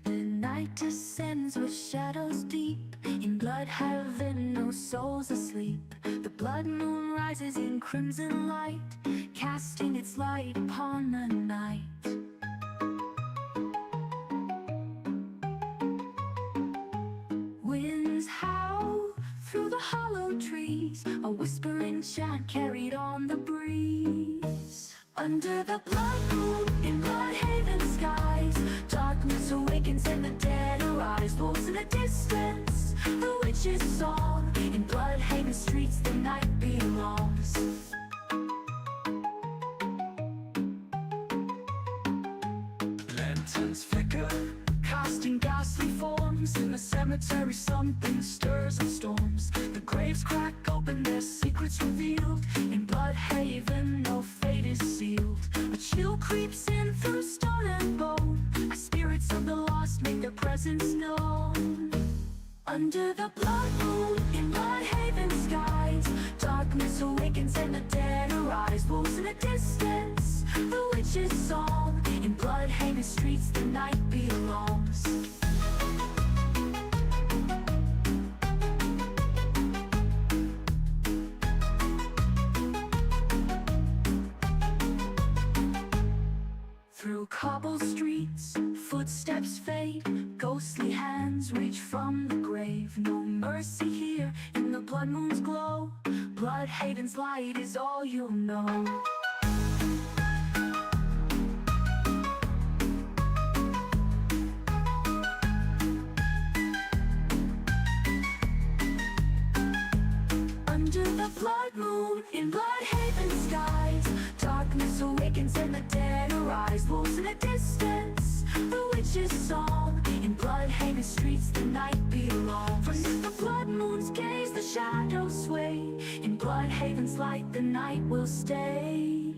The night descends with shadows deep. In blood heaven, no souls asleep. The blood moon rises in crimson light, casting its light upon the night. Winds howl through the hollow trees, a whispering chant carried on the breeze. Under the blood moon, in Bloodhaven skies, darkness awakens and the dead arise. Wolves in the distance, the witch's song. In Bloodhaven streets the night belongs. Lanterns flicker, casting ghastly forms. In the cemetery something stirs and storms. The graves crack open, their secrets revealed. In Bloodhaven no fate is sealed. A chill creeps in through stone and bone, as spirits of the lost make their presence known. Under the blood moon, in Bloodhaven skies, darkness awakens and the dead arise. Wolves in the distance, the witch's song. In Bloodhaven streets the night belongs. Through cobbled streets, footsteps fade, ghostly hands reach from the grave. No mercy here in the blood moon's glow. Bloodhaven's light is all you'll know. Under the blood moon, in Bloodhaven skies, darkness awakens and the dead arise. Wolves in the distance, the witch's song. In Bloodhaven streets the night belongs. From the blood moon's gaze the shadows sway. In Bloodhaven's light the night will stay.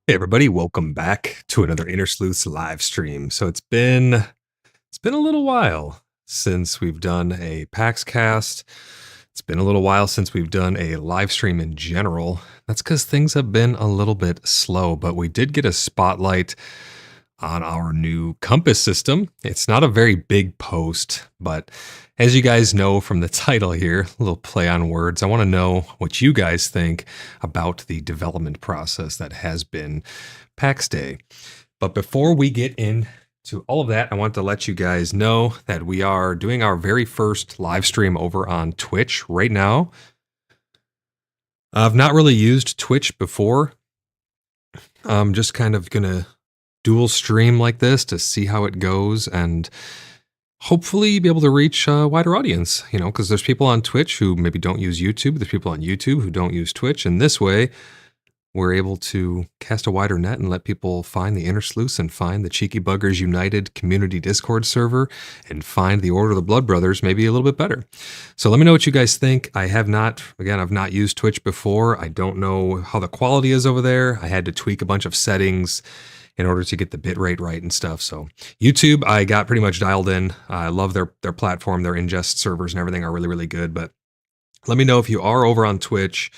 Hey everybody, welcome back to another Inner Sleuths live stream. So it's been a little while since we've done a PaxCast. It's been a little while since we've done a live stream in general. That's because things have been a little bit slow, but we did get a spotlight on our new compass system. It's not a very big post, but as you guys know from the title here, a little play on words, I want to know what you guys think about the development process that has been PAX Day. But before we get into all of that, I want to let you guys know that we are doing our very first live stream over on Twitch right now. I've not really used Twitch before. I'm just kind of going to dual stream like this to see how it goes and hopefully be able to reach a wider audience, you know, because there's people on Twitch who maybe don't use YouTube. There's people on YouTube who don't use Twitch. And this way, we're able to cast a wider net and let people find the Inner Sleuths and find the Cheeky Buggers United community Discord server and find the Order of the Blood Brothers maybe a little bit better. So let me know what you guys think. I've not used Twitch before. I don't know how the quality is over there. I had to tweak a bunch of settings in order to get the bitrate right and stuff. So YouTube, I got pretty much dialed in. I love their platform. Their ingest servers and everything are really, really good. But let me know if you are over on Twitch,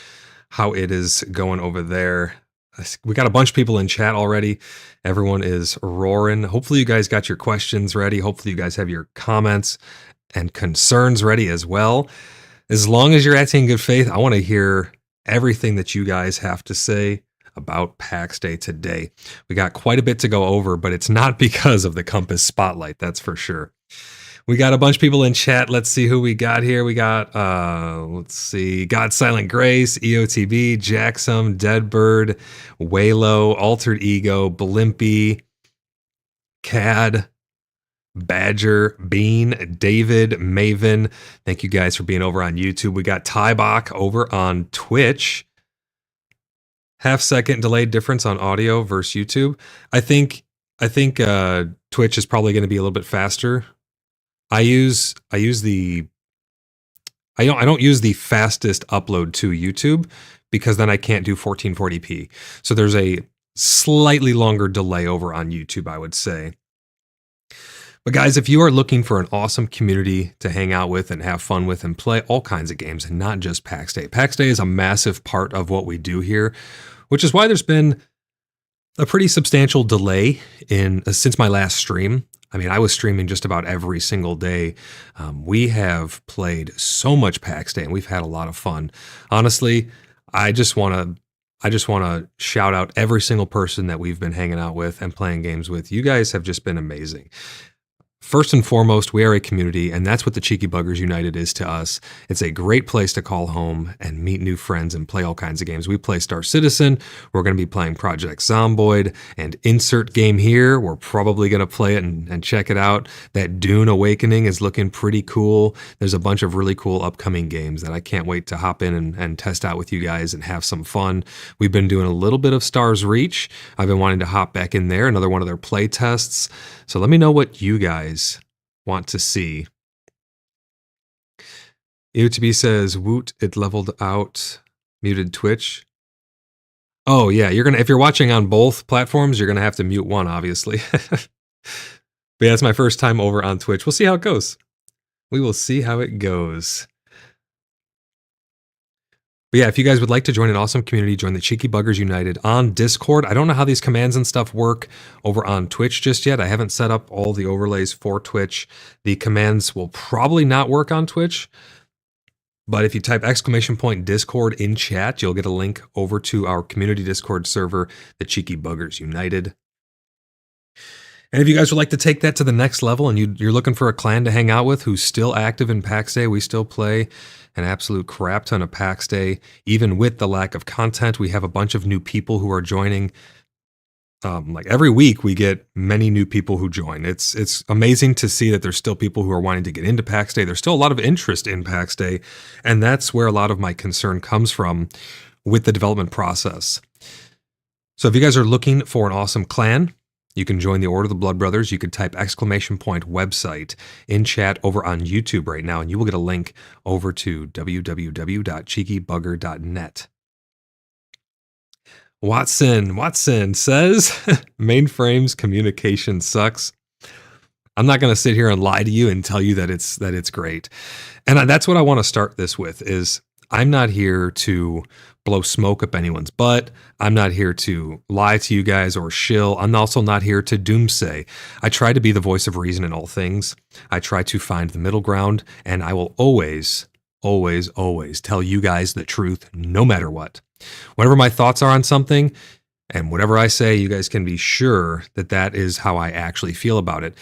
how it is going over there. We got a bunch of people in chat already. Everyone is roaring. Hopefully you guys got your questions ready. Hopefully you guys have your comments and concerns ready as well. As long as you're acting in good faith, I want to hear everything that you guys have to say about PAX Day today. We got quite a bit to go over, but it's not because of the Compass Spotlight, that's for sure. We got a bunch of people in chat. Let's see who we got here. We got, let's see, God Silent Grace, EOTB, Jacksum, Deadbird, Waylo, Altered Ego, Blimpy, Cad, Badger, Bean, David, Maven. Thank you guys for being over on YouTube. We got Tybach over on Twitch. Half-second delayed difference on audio versus YouTube. I think Twitch is probably going to be a little bit faster. I don't use the fastest upload to YouTube because then I can't do 1440p. So there's a slightly longer delay over on YouTube, I would say. But guys, if you are looking for an awesome community to hang out with and have fun with and play all kinds of games, and not just PAX Day. PAX Day is a massive part of what we do here, which is why there's been a pretty substantial delay since my last stream. I mean, I was streaming just about every single day. We have played so much PAX Day and we've had a lot of fun. Honestly, I just want to shout out every single person that we've been hanging out with and playing games with. You guys have just been amazing. First and foremost, we are a community, and that's what the Cheeky Buggers United is to us. It's a great place to call home and meet new friends and play all kinds of games. We play Star Citizen. We're going to be playing Project Zomboid, and insert game here. We're probably going to play it and check it out. That Dune Awakening is looking pretty cool. There's a bunch of really cool upcoming games that I can't wait to hop in and test out with you guys and have some fun. We've been doing a little bit of Stars Reach. I've been wanting to hop back in there, another one of their play tests. So let me know what you guys want to see. UTB says, woot, it leveled out, muted Twitch. Oh yeah, if you're watching on both platforms, you're gonna have to mute one, obviously. But yeah, it's my first time over on Twitch. We'll see how it goes. We will see how it goes. But yeah, if you guys would like to join an awesome community, join the Cheeky Buggers United on Discord. I don't know how these commands and stuff work over on Twitch just yet. I haven't set up all the overlays for Twitch. The commands will probably not work on Twitch. But if you type !Discord in chat, you'll get a link over to our community Discord server, the Cheeky Buggers United. And if you guys would like to take that to the next level and you're looking for a clan to hang out with who's still active in PAX Day, we still play an absolute crap ton of PAX Day. Even with the lack of content, we have a bunch of new people who are joining. Like every week, we get many new people who join. It's amazing to see that there's still people who are wanting to get into PAX Day. There's still a lot of interest in PAX Day, and that's where a lot of my concern comes from with the development process. So if you guys are looking for an awesome clan, you can join the Order of the Blood Brothers. You could type !website in chat over on YouTube right now, and you will get a link over to www.cheekybugger.net. Watson says, Mainframe's communication sucks. I'm not going to sit here and lie to you and tell you that it's great. And that's what I want to start this with is I'm not here to blow smoke up anyone's butt. I'm not here to lie to you guys or shill. I'm also not here to doomsay. I try to be the voice of reason in all things. I try to find the middle ground, and I will always tell you guys the truth no matter what. Whatever my thoughts are on something, and whatever I say, you guys can be sure that that is how I actually feel about it.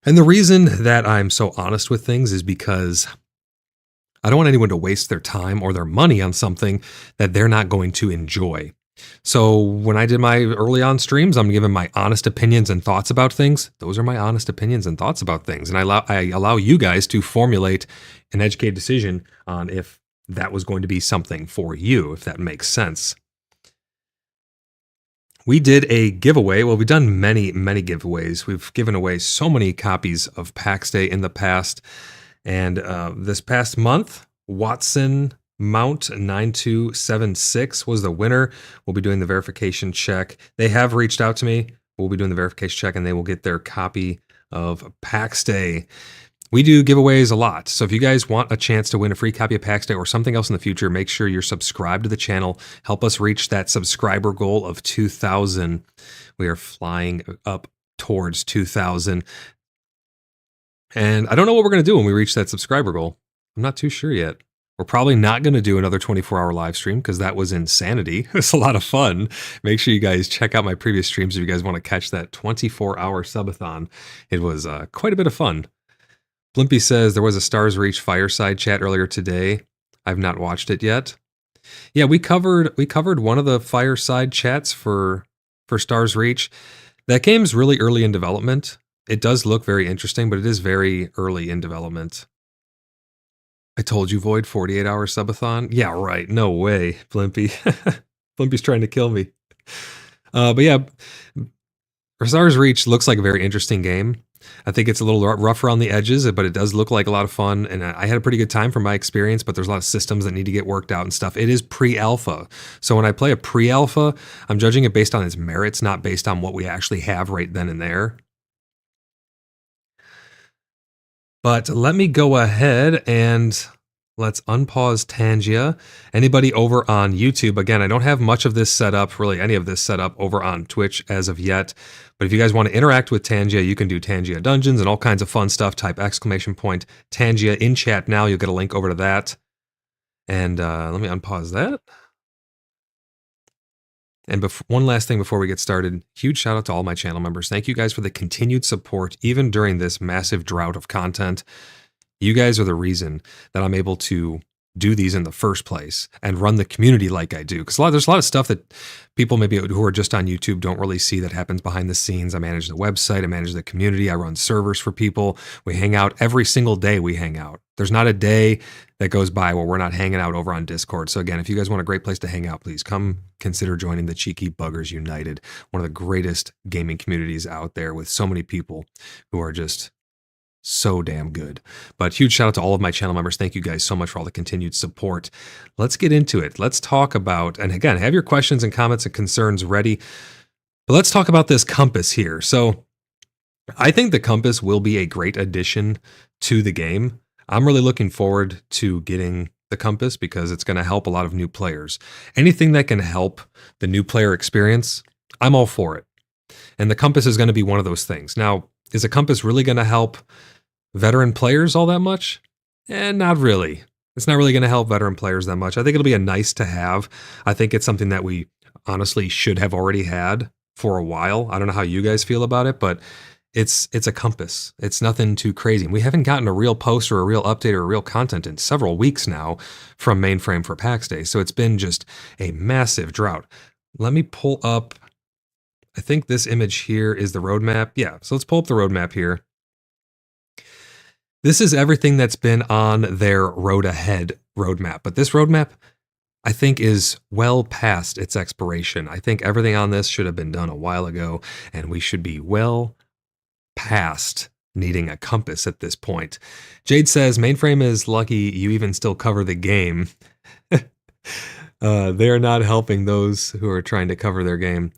And the reason that I'm so honest with things is because I don't want anyone to waste their time or their money on something that they're not going to enjoy. So when I did my early on streams, I'm giving my honest opinions and thoughts about things. Those are my honest opinions and thoughts about things. And I allow you guys to formulate an educated decision on if that was going to be something for you, if that makes sense. we did a giveaway. Well, we've done many giveaways. We've given away so many copies of PAX Day in the past. And this past month, Watson Mount 9276 was the winner. We'll be doing the verification check. They have reached out to me. We'll be doing the verification check and they will get their copy of PAX Day. We do giveaways a lot. So if you guys want a chance to win a free copy of PAX Day or something else in the future, make sure you're subscribed to the channel. Help us reach that subscriber goal of 2,000. We are flying up towards 2,000. And I don't know what we're going to do when we reach that subscriber goal. I'm not too sure yet. We're probably not going to do another 24-hour live stream because that was insanity. It was a lot of fun. Make sure you guys check out my previous streams if you guys want to catch that 24-hour subathon. It was quite a bit of fun. Blimpy says there was a Stars Reach fireside chat earlier today. I've not watched it yet. Yeah, we covered one of the fireside chats for Stars Reach. That game's really early in development. It does look very interesting, but it is very early in development. I told you, Void, 48-hour subathon? Yeah, right. No way, Blimpy. Blimpy's trying to kill me. But yeah, Stars Reach looks like a very interesting game. I think it's a little rough around the edges, but it does look like a lot of fun. And I had a pretty good time from my experience, but there's a lot of systems that need to get worked out and stuff. It is pre-alpha. So when I play a pre-alpha, I'm judging it based on its merits, not based on what we actually have right then and there. But let me go ahead and let's unpause Tangia. Anybody over on YouTube, again, I don't have much of this set up, really any of this set up over on Twitch as of yet. But if you guys want to interact with Tangia, you can do Tangia Dungeons and all kinds of fun stuff. Type ! Tangia in chat now. You'll get a link over to that. And let me unpause that. And one last thing before we get started, huge shout out to all my channel members. Thank you guys for the continued support, even during this massive drought of content. You guys are the reason that I'm able to do these in the first place and run the community like I do. Because there's a lot of stuff that people maybe who are just on YouTube don't really see that happens behind the scenes. I manage the website, I manage the community, I run servers for people. We hang out every single day. We hang out. There's not a day that goes by where we're not hanging out over on Discord. So again, if you guys want a great place to hang out, please come consider joining the Cheeky Buggers United, one of the greatest gaming communities out there with so many people who are just so damn good. But huge shout out to all of my channel members. Thank you guys so much for all the continued support. Let's get into it. Let's talk about, and again, have your questions and comments and concerns ready. But let's talk about this compass here. So I think the compass will be a great addition to the game. I'm really looking forward to getting the compass because it's going to help a lot of new players. Anything that can help the new player experience, I'm all for it. And the compass is going to be one of those things. Now, is a compass really going to help veteran players all that much? Not really. It's not really going to help veteran players that much. I think it'll be a nice to have. I think it's something that we honestly should have already had for a while. I don't know how you guys feel about it, but it's a compass. It's nothing too crazy. We haven't gotten a real post or a real update or a real content in several weeks now from Mainframe for PAX Day. So it's been just a massive drought. Let me pull up, I think this image here is the roadmap. Yeah, so let's pull up the roadmap here. This is everything that's been on their road ahead roadmap. But this roadmap, I think, is well past its expiration. I think everything on this should have been done a while ago, and we should be well past needing a compass at this point. Jade says, Mainframe is lucky you even still cover the game. They're not helping those who are trying to cover their game.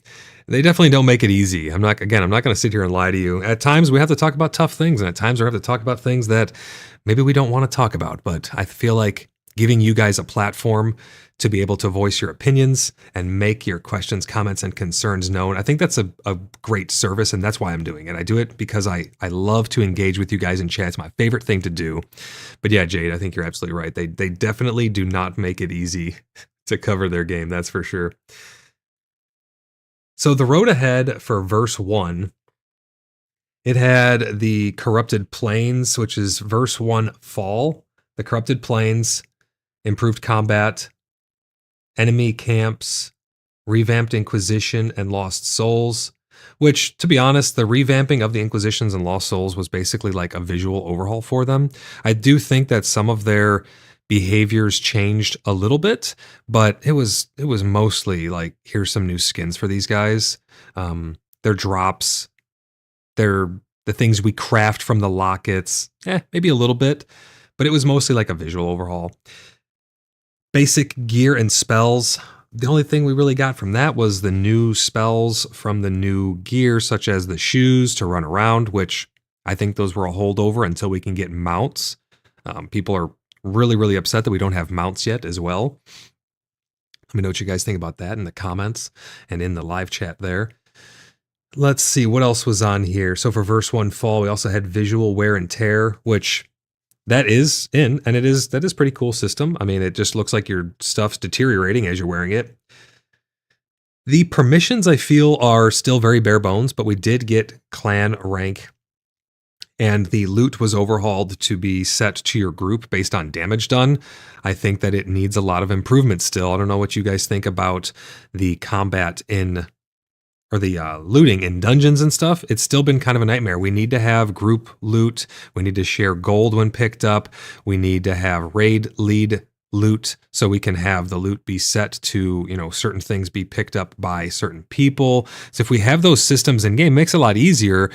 They definitely don't make it easy. I'm not going to sit here and lie to you. At times we have to talk about tough things, and at times we have to talk about things that maybe we don't want to talk about. But I feel like giving you guys a platform to be able to voice your opinions and make your questions, comments, and concerns known, I think that's a great service, and that's why I'm doing it. I do it because I love to engage with you guys in chat. It's my favorite thing to do. But yeah, Jade, I think you're absolutely right. They definitely do not make it easy to cover their game, that's for sure. So the road ahead for verse 1, it had the Corrupted Plains, which is verse 1 fall, the Corrupted Plains, improved combat, enemy camps, revamped Inquisition, and Lost Souls, which, to be honest, the revamping of the Inquisitions and Lost Souls was basically like a visual overhaul for them. I do think that some of their behaviors changed a little bit, but it was mostly like, here's some new skins for these guys. Their drops, their the things we craft from the lockets, maybe a little bit, but it was mostly like a visual overhaul. Basic gear and spells. The only thing we really got from that was the new spells from the new gear, such as the shoes to run around, which I think those were a holdover until we can get mounts. People are really, really upset that we don't have mounts yet as well. Let me know what you guys think about that in the comments and in the live chat there. Let's see what else was on here. So for verse 1 fall, we also had visual wear and tear, which that is in, and that is pretty cool system. I mean, it just looks like your stuff's deteriorating as you're wearing it. The permissions, I feel, are still very bare bones, but we did get clan rank, and the loot was overhauled to be set to your group based on damage done. I think that it needs a lot of improvement still. I don't know what you guys think about the combat or the looting in dungeons and stuff. It's still been kind of a nightmare. We need to have group loot. We need to share gold when picked up. We need to have raid lead loot so we can have the loot be set to, certain things be picked up by certain people. So if we have those systems in game, it makes it a lot easier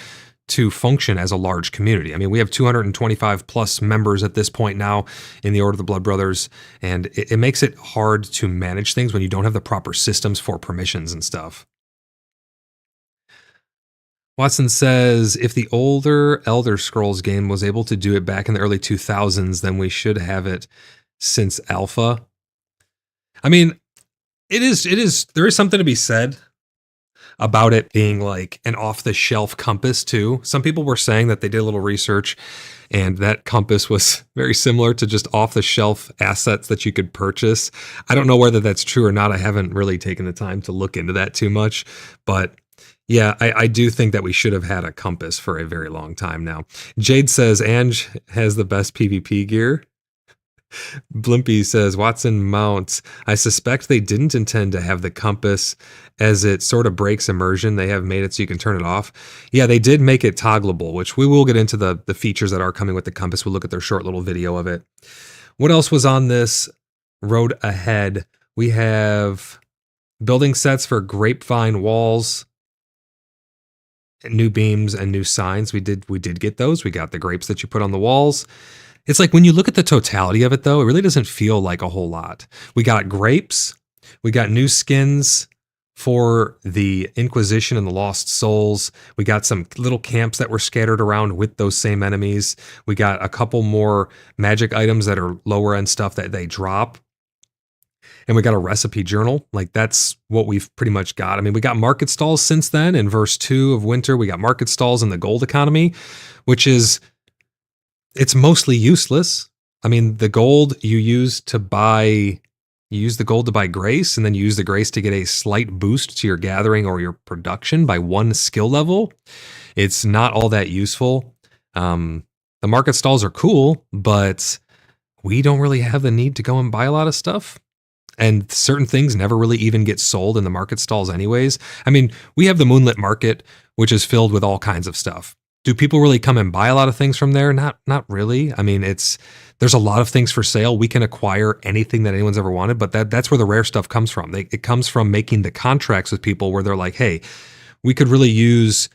to function as a large community. I mean, we have 225 plus members at this point now in the Order of the Blood Brothers, and it makes it hard to manage things when you don't have the proper systems for permissions and stuff. Watson says, if the older Elder Scrolls game was able to do it back in the early 2000s, then we should have it since alpha. I mean, there is something to be said about it being like an off-the-shelf compass too. Some people were saying that they did a little research and that compass was very similar to just off-the-shelf assets that you could purchase. I don't know whether that's true or not. I haven't really taken the time to look into that too much, but yeah, I do think that we should have had a compass for a very long time now. Jade says, Ange has the best PvP gear. Blimpy says, Watson mounts. I suspect they didn't intend to have the compass as it sort of breaks immersion. They have made it so you can turn it off. Yeah, they did make it toggleable, which we will get into the features that are coming with the compass. We'll look at their short little video of it. What else was on this road ahead? We have building sets for grapevine walls, new beams, and new signs. We did get those. We got the grapes that you put on the walls. It's like when you look at the totality of it, though, it really doesn't feel like a whole lot. We got grapes. We got new skins for the Inquisition and the Lost Souls. We got some little camps that were scattered around with those same enemies. We got a couple more magic items that are lower end stuff that they drop. And we got a recipe journal. Like, that's what we've pretty much got. I mean, we got market stalls since then. In verse 2 of Winter, we got market stalls in the gold economy, which is, it's mostly useless. I mean, the gold you use the gold to buy grace, and then you use the grace to get a slight boost to your gathering or your production by 1 skill level. It's not all that useful. The market stalls are cool, but we don't really have the need to go and buy a lot of stuff. And certain things never really even get sold in the market stalls anyways. I mean, we have the Moonlit Market, which is filled with all kinds of stuff. Do people really come and buy a lot of things from there? Not really. I mean, there's a lot of things for sale. We can acquire anything that anyone's ever wanted, but that's where the rare stuff comes from. It comes from making the contracts with people where they're like, hey, we could really use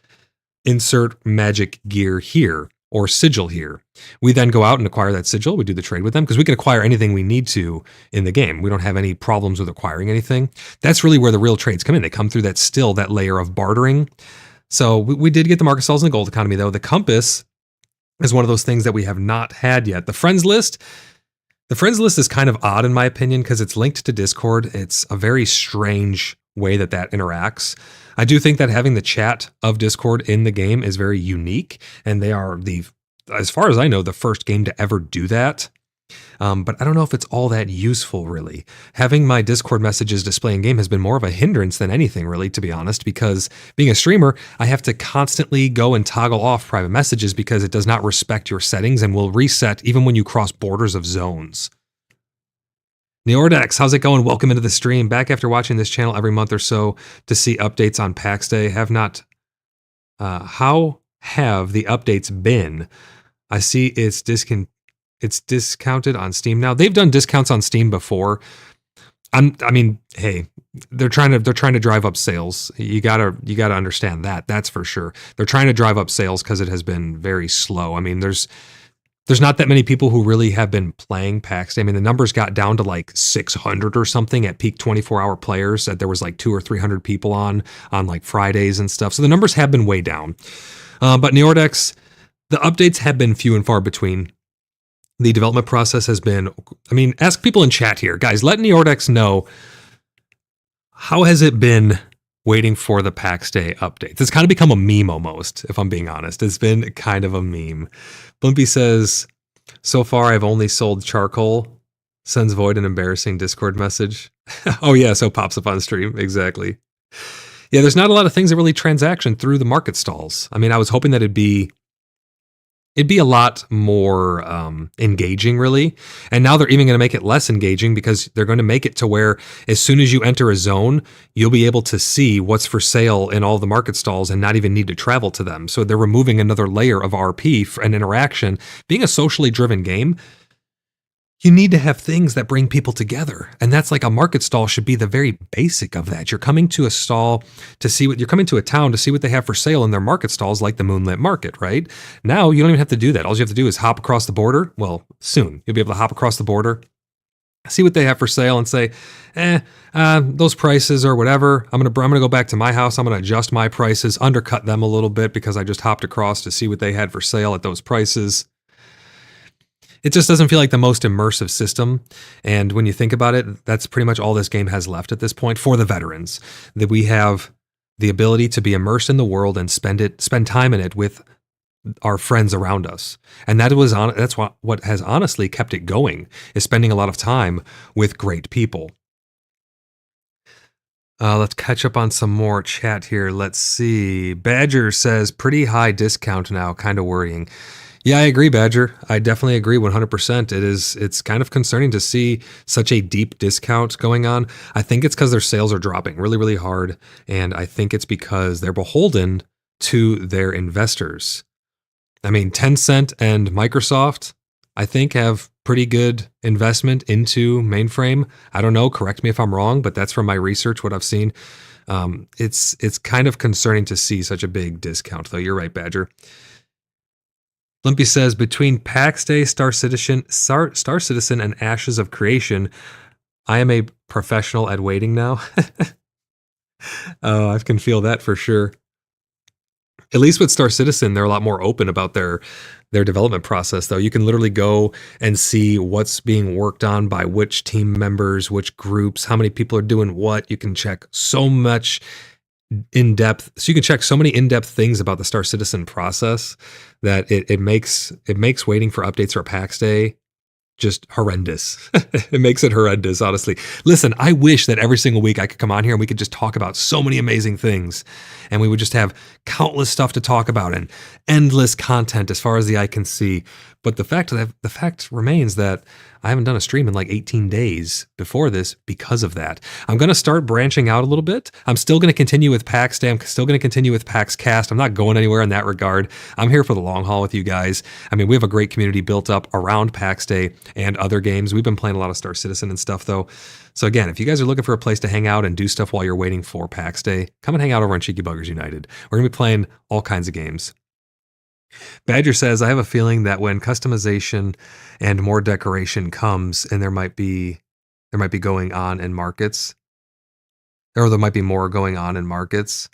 insert magic gear here or sigil here. We then go out and acquire that sigil. We do the trade with them because we can acquire anything we need to in the game. We don't have any problems with acquiring anything. That's really where the real trades come in. They come through that layer of bartering. So we did get the market stalls in the gold economy, though. The compass is one of those things that we have not had yet. The friends list is kind of odd in my opinion because it's linked to Discord. It's a very strange way that interacts. I do think that having the chat of Discord in the game is very unique, and they are as far as I know, the first game to ever do that. But I don't know if it's all that useful, really. Having my Discord messages display in game has been more of a hindrance than anything, really, to be honest, because being a streamer, I have to constantly go and toggle off private messages because it does not respect your settings and will reset even when you cross borders of zones. Neordex, how's it going? Welcome into the stream. Back after watching this channel every month or so to see updates on PAX Day. How have the updates been? I see it's discontinued. it's discounted on Steam now. They've done discounts on Steam before. I mean, hey, they're trying to drive up sales. You gotta understand that. That's for sure. They're trying to drive up sales because it has been very slow. I mean, there's not that many people who really have been playing PAX Day. I mean, the numbers got down to like 600 or something at peak 24-hour players. That there was like 200 or 300 people on like Fridays and stuff. So the numbers have been way down. But Neordex, the updates have been few and far between. The development process has been, I mean, ask people in chat here. Guys, let Neordex know, how has it been waiting for the PAX Day updates? It's kind of become a meme almost, if I'm being honest. It's been kind of a meme. Blimpy says, so far I've only sold charcoal. Sends Void an embarrassing Discord message. Oh yeah, so pops up on stream. Exactly. Yeah, there's not a lot of things that really transaction through the market stalls. I mean, I was hoping that it'd be a lot more engaging, really. And now they're even going to make it less engaging because they're going to make it to where as soon as you enter a zone, you'll be able to see what's for sale in all the market stalls and not even need to travel to them. So they're removing another layer of RP and interaction. Being a socially driven game, you need to have things that bring people together. And that's like a market stall should be the very basic of that. You're coming to a stall to see you're coming to a town to see what they have for sale in their market stalls, like the Moonlit Market, right? Now you don't even have to do that. All you have to do is hop across the border. Well, soon you'll be able to hop across the border, see what they have for sale and say, those prices or whatever. I'm gonna go back to my house. I'm gonna adjust my prices, undercut them a little bit because I just hopped across to see what they had for sale at those prices. It just doesn't feel like the most immersive system. And when you think about it, that's pretty much all this game has left at this point for the veterans. That we have the ability to be immersed in the world and spend time in it with our friends around us. And that's what has honestly kept it going, is spending a lot of time with great people. Let's catch up on some more chat here. Let's see. Badger says, pretty high discount now, kind of worrying. Yeah, I agree, Badger. I definitely agree 100%. It's kind of concerning to see such a deep discount going on. I think it's because their sales are dropping really, really hard. And I think it's because they're beholden to their investors. I mean, Tencent and Microsoft, I think, have pretty good investment into Mainframe. I don't know, correct me if I'm wrong, but that's from my research, what I've seen. It's kind of concerning to see such a big discount, though. You're right, Badger. Limpy says, between PAX Day, Star Citizen, and Ashes of Creation, I am a professional at waiting now. Oh, I can feel that for sure. At least with Star Citizen, they're a lot more open about their development process, though. You can literally go and see what's being worked on by which team members, which groups, how many people are doing what. You can check so much in-depth, so you can check so many in-depth things about the Star Citizen process that it makes waiting for updates for PAX Day just horrendous. It makes it horrendous, honestly. Listen, I wish that every single week I could come on here and we could just talk about so many amazing things, and we would just have countless stuff to talk about and endless content as far as the eye can see. But the fact remains that I haven't done a stream in like 18 days before this because of that. I'm going to start branching out a little bit. I'm still going to continue with PAX Day. I'm still going to continue with PaxCast. I'm not going anywhere in that regard. I'm here for the long haul with you guys. I mean, we have a great community built up around PAX Day and other games. We've been playing a lot of Star Citizen and stuff, though. So again, if you guys are looking for a place to hang out and do stuff while you're waiting for PAX Day, come and hang out over on Cheeky Buggers United. We're going to be playing all kinds of games. Badger says, I have a feeling that when customization and more decoration comes, and there might be going on in markets, or there might be more going on in markets.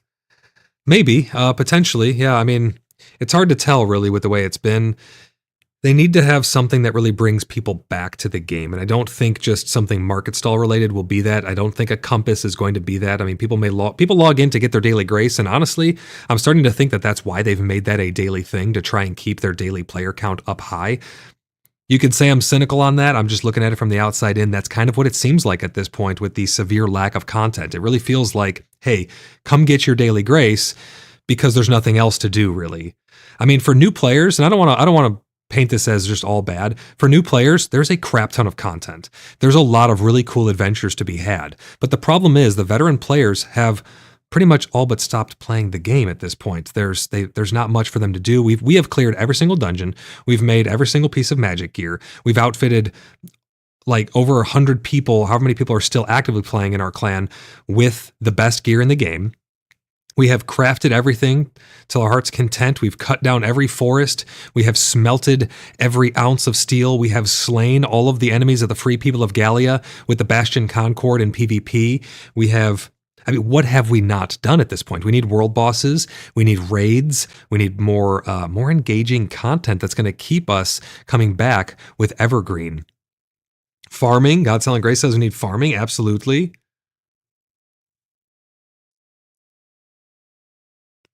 Maybe, potentially. Yeah, I mean, it's hard to tell really with the way it's been. They need to have something that really brings people back to the game. And I don't think just something market stall related will be that. I don't think a compass is going to be that. I mean, people log in to get their daily grace. And honestly, I'm starting to think that that's why they've made that a daily thing, to try and keep their daily player count up high. You could say I'm cynical on that. I'm just looking at it from the outside in. That's kind of what it seems like at this point with the severe lack of content. It really feels like, hey, come get your daily grace because there's nothing else to do, really. I mean, for new players, and I don't want to paint this as just all bad. For new players, there's a crap ton of content. There's a lot of really cool adventures to be had. But the problem is the veteran players have pretty much all but stopped playing the game at this point. There's not much for them to do. We have cleared every single dungeon. We've made every single piece of magic gear. We've outfitted like over 100 people, however many people are still actively playing in our clan, with the best gear in the game. We have crafted everything till our heart's content. We've cut down every forest. We have smelted every ounce of steel. We have slain all of the enemies of the free people of Gallia with the Bastion Concord in PvP. We have, I mean, what have we not done at this point? We need world bosses. We need raids. We need more engaging content that's going to keep us coming back with Evergreen. Farming. God's Telling Grace says we need farming. Absolutely.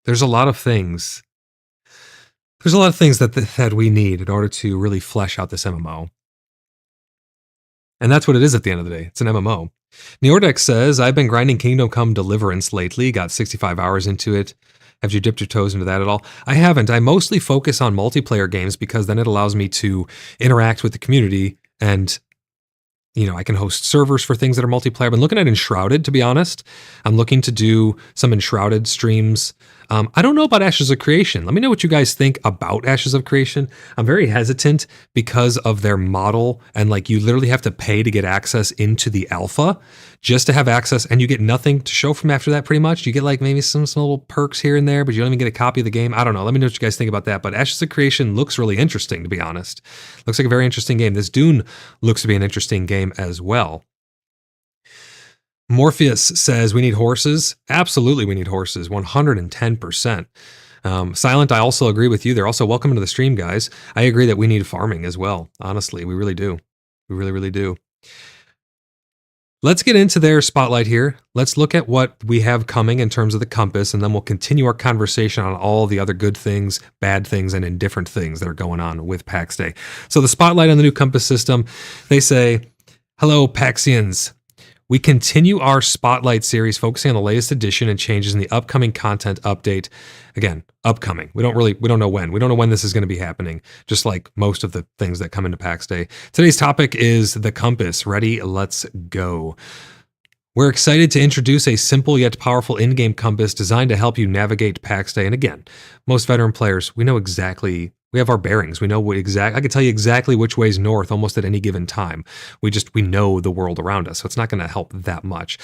There's a lot of things. There's a lot of things that we need in order to really flesh out this MMO. And that's what it is at the end of the day. It's an MMO. Neordex says, I've been grinding Kingdom Come Deliverance lately, got 65 hours into it. Have you dipped your toes into that at all? I haven't. I mostly focus on multiplayer games because then it allows me to interact with the community and I can host servers for things that are multiplayer. I've been looking at Enshrouded, to be honest. I'm looking to do some Enshrouded streams. I don't know about Ashes of Creation. Let me know what you guys think about Ashes of Creation. I'm very hesitant because of their model, and like you literally have to pay to get access into the alpha just to have access, and you get nothing to show from after that pretty much. You get like maybe some little perks here and there, but you don't even get a copy of the game. I don't know. Let me know what you guys think about that. But Ashes of Creation looks really interesting, to be honest. Looks like a very interesting game. This Dune looks to be an interesting game as well. Morpheus says we need horses. Absolutely, we need horses. 110%. Silent, I also agree with you. They're also welcome to the stream, guys. I agree that we need farming as well. Honestly, we really do. We really, really do. Let's get into their spotlight here. Let's look at what we have coming in terms of the compass, and then we'll continue our conversation on all the other good things, bad things, and indifferent things that are going on with PAX Day. So the spotlight on the new compass system, they say, hello, Paxians. We continue our Spotlight series focusing on the latest edition and changes in the upcoming content update. Again, upcoming. We don't know when. We don't know when this is going to be happening, just like most of the things that come into PAX Day. Today's topic is the compass. Ready? Let's go. We're excited to introduce a simple yet powerful in-game compass designed to help you navigate PAX Day. And again, most veteran players, we know exactly. We have our bearings. We know what I can tell you exactly which way's north almost at any given time. We know the world around us, so it's not going to help that much.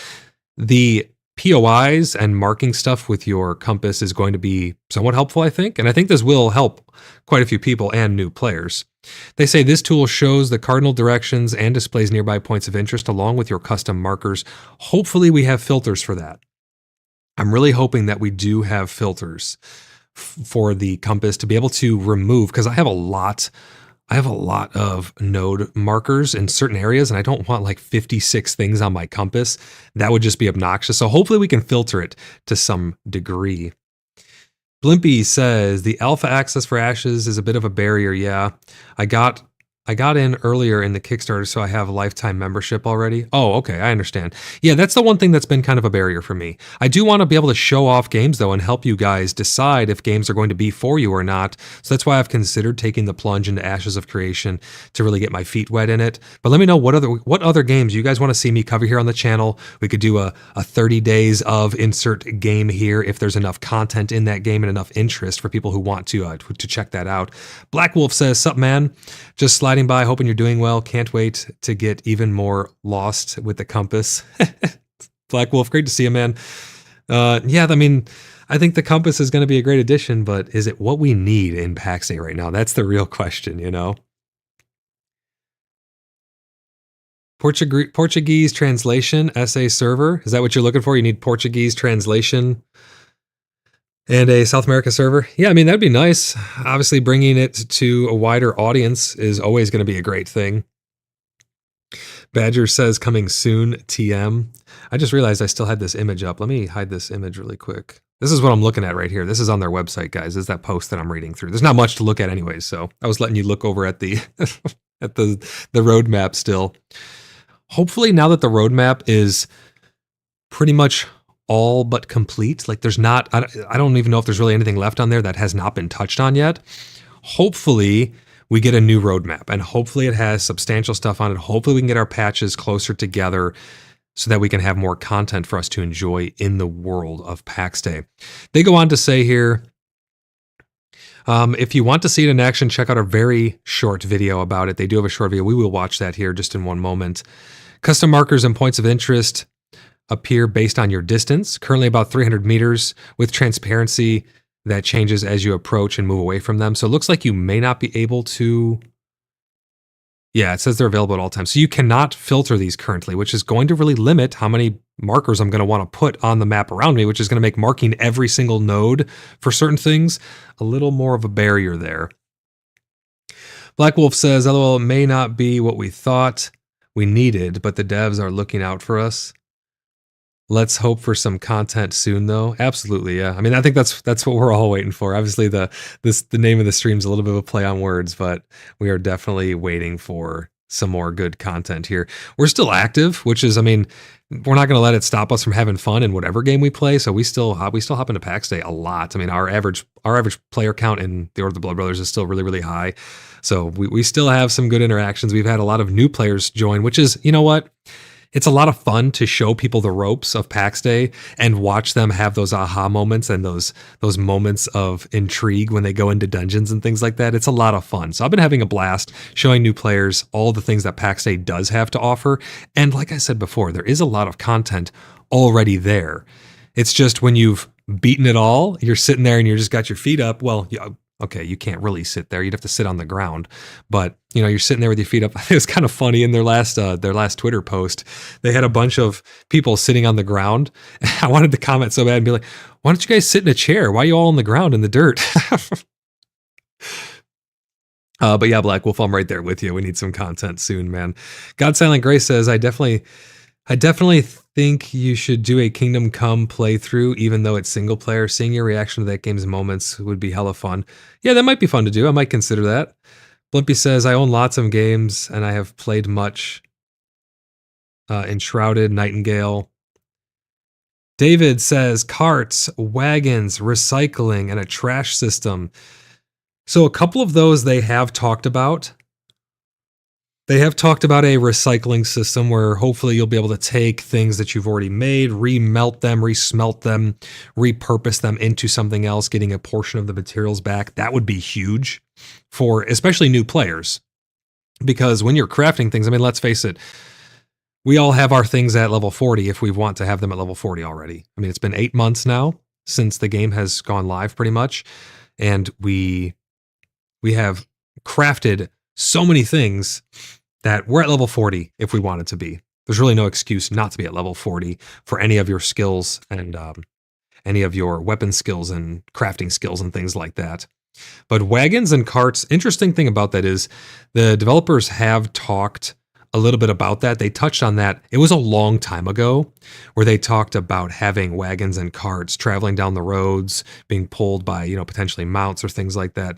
The POIs and marking stuff with your compass is going to be somewhat helpful, I think. And I think this will help quite a few people and new players. They say this tool shows the cardinal directions and displays nearby points of interest along with your custom markers. Hopefully we have filters for that. I'm really hoping that we do have filters for the compass to be able to remove, because I have a lot of node markers in certain areas, and I don't want like 56 things on my compass. That would just be obnoxious. So hopefully we can filter it to some degree. Blimpy says the alpha access for Ashes is a bit of a barrier. Yeah, I got in earlier in the Kickstarter, so I have a lifetime membership already. Oh, okay, I understand. Yeah, that's the one thing that's been kind of a barrier for me. I do want to be able to show off games, though, and help you guys decide if games are going to be for you or not. So that's why I've considered taking the plunge into Ashes of Creation to really get my feet wet in it. But let me know what other games you guys want to see me cover here on the channel. We could do a 30 days of insert game here if there's enough content in that game and enough interest for people who want to check that out. Black Wolf says, sup, man? Just sliding by, hoping you're doing well. Can't wait to get even more lost with the compass. Black Wolf, great to see you, man. Yeah, I mean, I think the compass is going to be a great addition, but is it what we need in PAX Day right now? That's the real question, Portuguese translation, SA server. Is that what you're looking for? You need Portuguese translation and a South America server? Yeah, I mean, that'd be nice. Obviously, bringing it to a wider audience is always going to be a great thing. Badger says, coming soon, TM. I just realized I still had this image up. Let me hide this image really quick. This is what I'm looking at right here. This is on their website, guys. This is that post that I'm reading through. There's not much to look at anyways, so I was letting you look over at the at the roadmap still. Hopefully, now that the roadmap is pretty much all but complete, like there's not, I don't even know if there's really anything left on there that has not been touched on yet. Hopefully we get a new roadmap, and hopefully it has substantial stuff on it. Hopefully we can get our patches closer together. so that we can have more content for us to enjoy in the world of PAX Day. They go on to say here, if you want to see it in action, check out our very short video about it. They do have a short video. We will watch that here just in one moment. Custom markers and points of interest appear based on your distance, currently about 300 meters, with transparency that changes as you approach and move away from them. So it looks like you may not be able to... Yeah, it says they're available at all times. So you cannot filter these currently, which is going to really limit how many markers I'm going to want to put on the map around me, which is going to make marking every single node for certain things a little more of a barrier there. Black Wolf says, LOL, it may not be what we thought we needed, but the devs are looking out for us. Let's hope for some content soon, though. Absolutely, yeah. I mean, I think that's what we're all waiting for. Obviously, the name of the stream is a little bit of a play on words, but we are definitely waiting for some more good content here. We're still active, which is, I mean, we're not going to let it stop us from having fun in whatever game we play. So we still hop into PAX Day a lot. I mean, our average player count in the Order of the Blood Brothers is still really, really high. So we still have some good interactions. We've had a lot of new players join, which is, you know what? It's a lot of fun to show people the ropes of PAX Day and watch them have those aha moments and those moments of intrigue when they go into dungeons and things like that. It's a lot of fun. So I've been having a blast showing new players all the things that PAX Day does have to offer. And like I said before, there is a lot of content already there. It's just when you've beaten it all, you're sitting there and you just got your feet up. Well, okay, you can't really sit there. You'd have to sit on the ground. But, you know, you're sitting there with your feet up. It was kind of funny in their last Twitter post. They had a bunch of people sitting on the ground. I wanted to comment so bad and be like, why don't you guys sit in a chair? Why are you all on the ground in the dirt? But yeah, Black Wolf, I'm right there with you. We need some content soon, man. God Silent Grace says, I definitely think you should do a Kingdom Come playthrough, even though it's single player. Seeing your reaction to that game's moments would be hella fun. Yeah, that might be fun to do. I might consider that. Blimpy says, I own lots of games, and I have played much. Enshrouded, Nightingale. David says, carts, wagons, recycling, and a trash system. So a couple of those they have talked about. They have talked about a recycling system where hopefully you'll be able to take things that you've already made, remelt them, resmelt them, repurpose them into something else, getting a portion of the materials back. That would be huge for especially new players. Because when you're crafting things, I mean, let's face it, we all have our things at level 40 if we want to have them at level 40 already. I mean, it's been 8 months now since the game has gone live pretty much. And we have crafted so many things that we're at level 40 if we wanted to be. There's really no excuse not to be at level 40 for any of your skills and any of your weapon skills and crafting skills and things like that. But wagons and carts, interesting thing about that is the developers have talked a little bit about that. They touched on that. It was a long time ago where they talked about having wagons and carts traveling down the roads, being pulled by, you know, potentially mounts or things like that.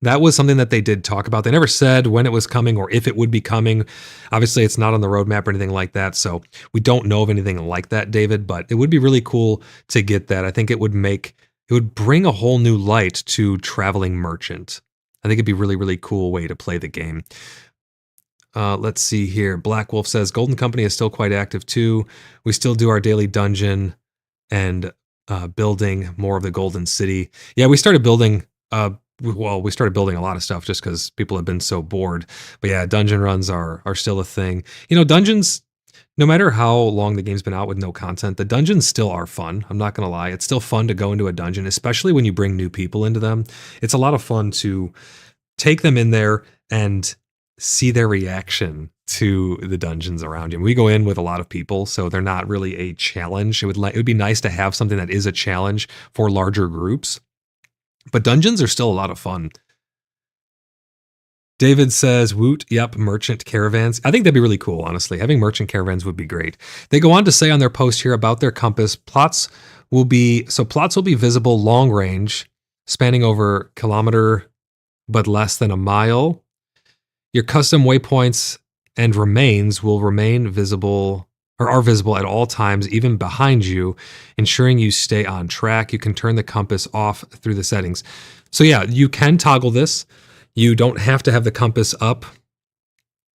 That was something that they did talk about. They never said when it was coming or if it would be coming. Obviously, it's not on the roadmap or anything like that, so we don't know of anything like that, David, but it would be really cool to get that. I think it would bring a whole new light to Traveling Merchant. I think it'd be a really, really cool way to play the game. Let's see here. Black Wolf says, Golden Company is still quite active too. We still do our daily dungeon and building more of the Golden City. Yeah, we started building... we started building a lot of stuff just because people have been so bored. But yeah, dungeon runs are still a thing. You know, dungeons, no matter how long the game's been out with no content, the dungeons still are fun. I'm not going to lie. It's still fun to go into a dungeon, especially when you bring new people into them. It's a lot of fun to take them in there and see their reaction to the dungeons around you. We go in with a lot of people, so they're not really a challenge. It would be nice to have something that is a challenge for larger groups. But dungeons are still a lot of fun. David says, woot, yep, merchant caravans. I think that'd be really cool, honestly. Having merchant caravans would be great. They go on to say on their post here about their compass, plots will be visible long range, spanning over a kilometer, but less than a mile. Your custom waypoints and remains will remain visible or are visible at all times, even behind you, ensuring you stay on track. You can turn the compass off through the settings. So yeah, you can toggle this. You don't have to have the compass up